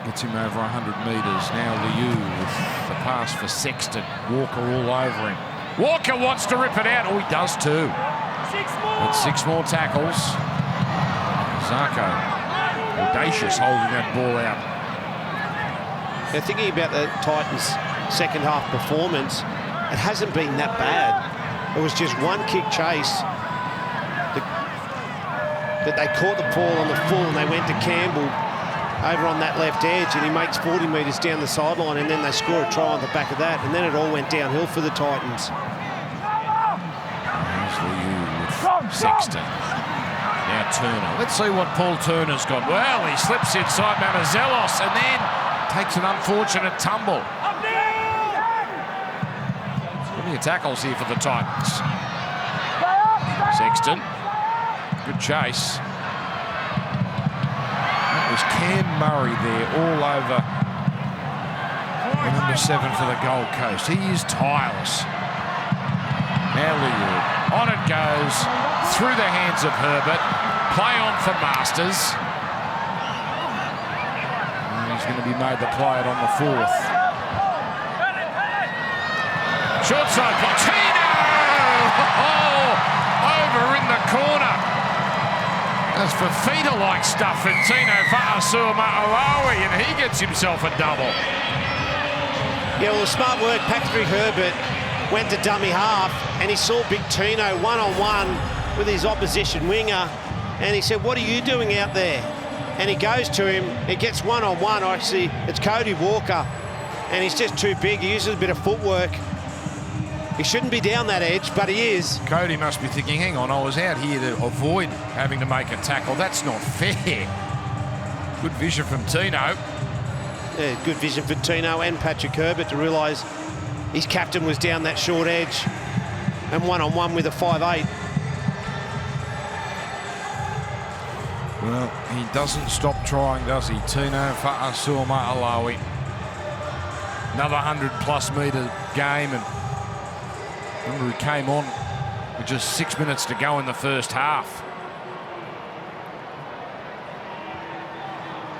gets him over 100 metres. Now Liu with the pass for Sexton. Walker all over him. Walker wants to rip it out. Oh, he does too. But 6 more tackles. Zarko, audacious, holding that ball out. Now, thinking about the Titans' second half performance, it hasn't been that bad. It was just one kick chase that they caught the ball on the full and they went to Campbell over on that left edge, and he makes 40 metres down the sideline, and then they score a try on the back of that, and then it all went downhill for the Titans. Sexton. Now Turner. Let's see what Paul Turner's got. Well, he slips inside Mamazelos and then takes an unfortunate tumble. Plenty of tackles here for the Titans. Sexton. Good chase. That was Cam Murray there all over the number 7 for the Gold Coast. He is tireless. Now Liu. On it goes, through the hands of Herbert. Play on for Masters. And he's going to be made to play it on the 4th. Short side for Tino! Oh, over in the corner. That's Fafita-like stuff from Tino Fa'asuama'alawi, and he gets himself a double. Yeah, well, the smart work, Patrick Herbert went to dummy half, and he saw Big Tino one-on-one with his opposition winger, and he said, "What are you doing out there?" And he goes to him, he gets one-on-one. Actually, it's Cody Walker, and he's just too big. He uses a bit of footwork. He shouldn't be down that edge, but he is. Cody must be thinking, hang on, I was out here to avoid having to make a tackle. That's not fair. Good vision from Tino. Yeah, good vision for Tino and Patrick Herbert to realise his captain was down that short edge and one-on-one with a 5'8". Well, he doesn't stop trying, does he? Tino Fa'asuama'alawi. Another 100-plus metre game, and remember he came on with just 6 minutes to go in the first half.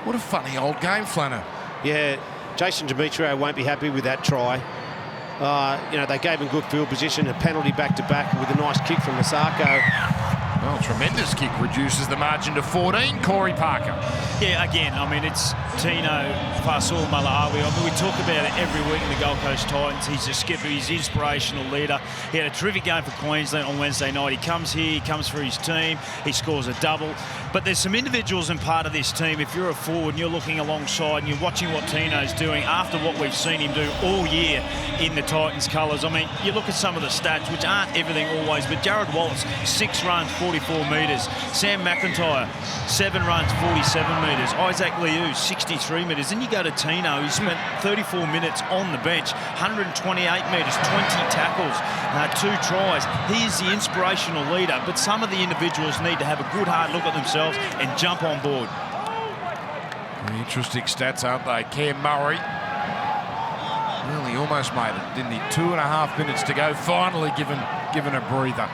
What a funny old game, Flanner. Yeah, Jason Demetrio won't be happy with that try. You know, they gave him good field position, a penalty back-to-back with a nice kick from Masako. Well, tremendous kick reduces the margin to 14. Corey Parker. Yeah, again, I mean, it's Tino Fa'asuama'alawi. I mean, we talk about it every week in the Gold Coast Titans. He's a skipper, he's an inspirational leader. He had a terrific game for Queensland on Wednesday night. He comes here, he comes for his team, he scores a double. But there's some individuals in part of this team. If you're a forward and you're looking alongside and you're watching what Tino's doing after what we've seen him do all year in the Titans colours, I mean, you look at some of the stats, which aren't everything always, but Jared Wallace, 6 runs, 44 metres. Sam McIntyre, 7 runs, 47 metres. Isaac Liu, 63 metres. Then you go to Tino, who spent 34 minutes on the bench, 128 metres, 20 tackles, 2 tries. He is the inspirational leader, but some of the individuals need to have a good hard look at themselves and jump on board. Interesting stats, aren't they? Cam Murray. Well, he almost made it, didn't he? 2.5 minutes to go. Finally given a breather.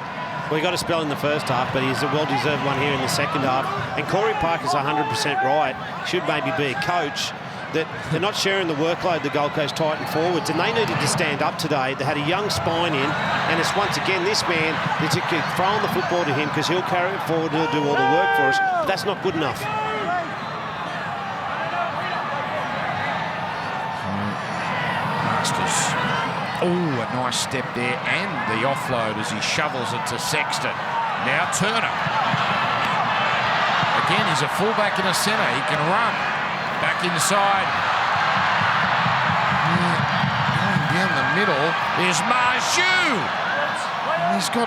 Well, he got a spell in the first half, but he's a well-deserved one here in the second half. And Corey Parker's 100% right. Should maybe be a coach. That they're not sharing the workload, the Gold Coast Titan forwards, and they needed to stand up today. They had a young spine in, and it's once again this man, they're throwing the football to him because he'll carry it forward and he'll do all the work for us, but that's not good enough. Masters. Oh, a nice step there, and the offload as he shovels it to Sexton. Now Turner. Again, he's a fullback in a centre. He can run. Back inside. Going down the middle is Marju. He's got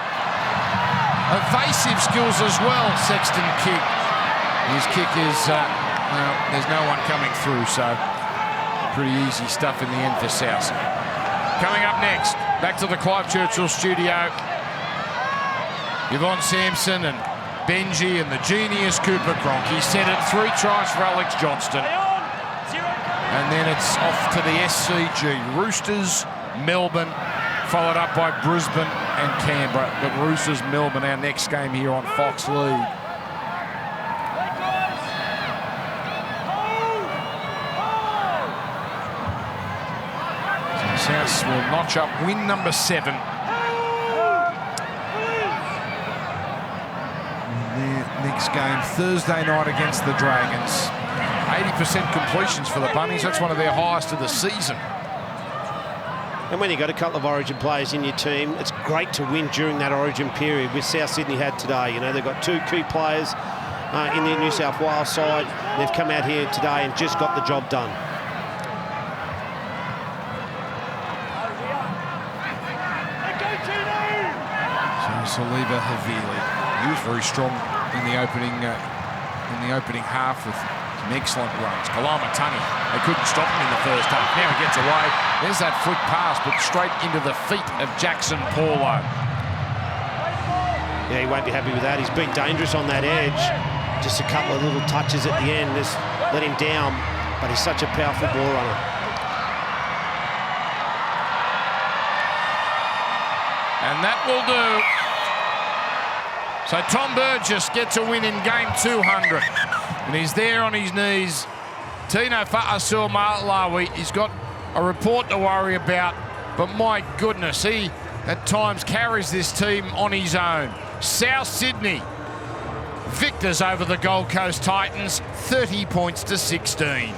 evasive skills as well, Sexton kick. His kick is, well, there's no one coming through, so pretty easy stuff in the end for South. Coming up next, back to the Clive Churchill studio. Yvonne Sampson and Benji and the genius Cooper Cronk. He set it 3 tries for Alex Johnston. And then it's off to the SCG. Roosters, Melbourne, followed up by Brisbane and Canberra. But Roosters, Melbourne, our next game here on Fox League. So South will notch up win number 7. Their next game Thursday night against the Dragons. 80% completions for the Bunnies. That's one of their highest of the season. And when you've got a couple of Origin players in your team, it's great to win during that Origin period, which South Sydney had today. You know, they've got 2 key players in the New South Wales side. They've come out here today and just got the job done. So Saliva Havili, he was very strong in the opening half with some excellent runs. Kalamatani, they couldn't stop him in the first half. Now he gets away. There's that flick pass, but straight into the feet of Jackson Paulo. Yeah, he won't be happy with that. He's been dangerous on that edge. Just a couple of little touches at the end. Just let him down, but he's such a powerful ball runner. And that will do. So Tom Burgess gets a win in game 200. And he's there on his knees. Tino Fa'asul-Malawi, he's got a report to worry about, but my goodness, he at times carries this team on his own. South Sydney, victors over the Gold Coast Titans, 30 points to 16.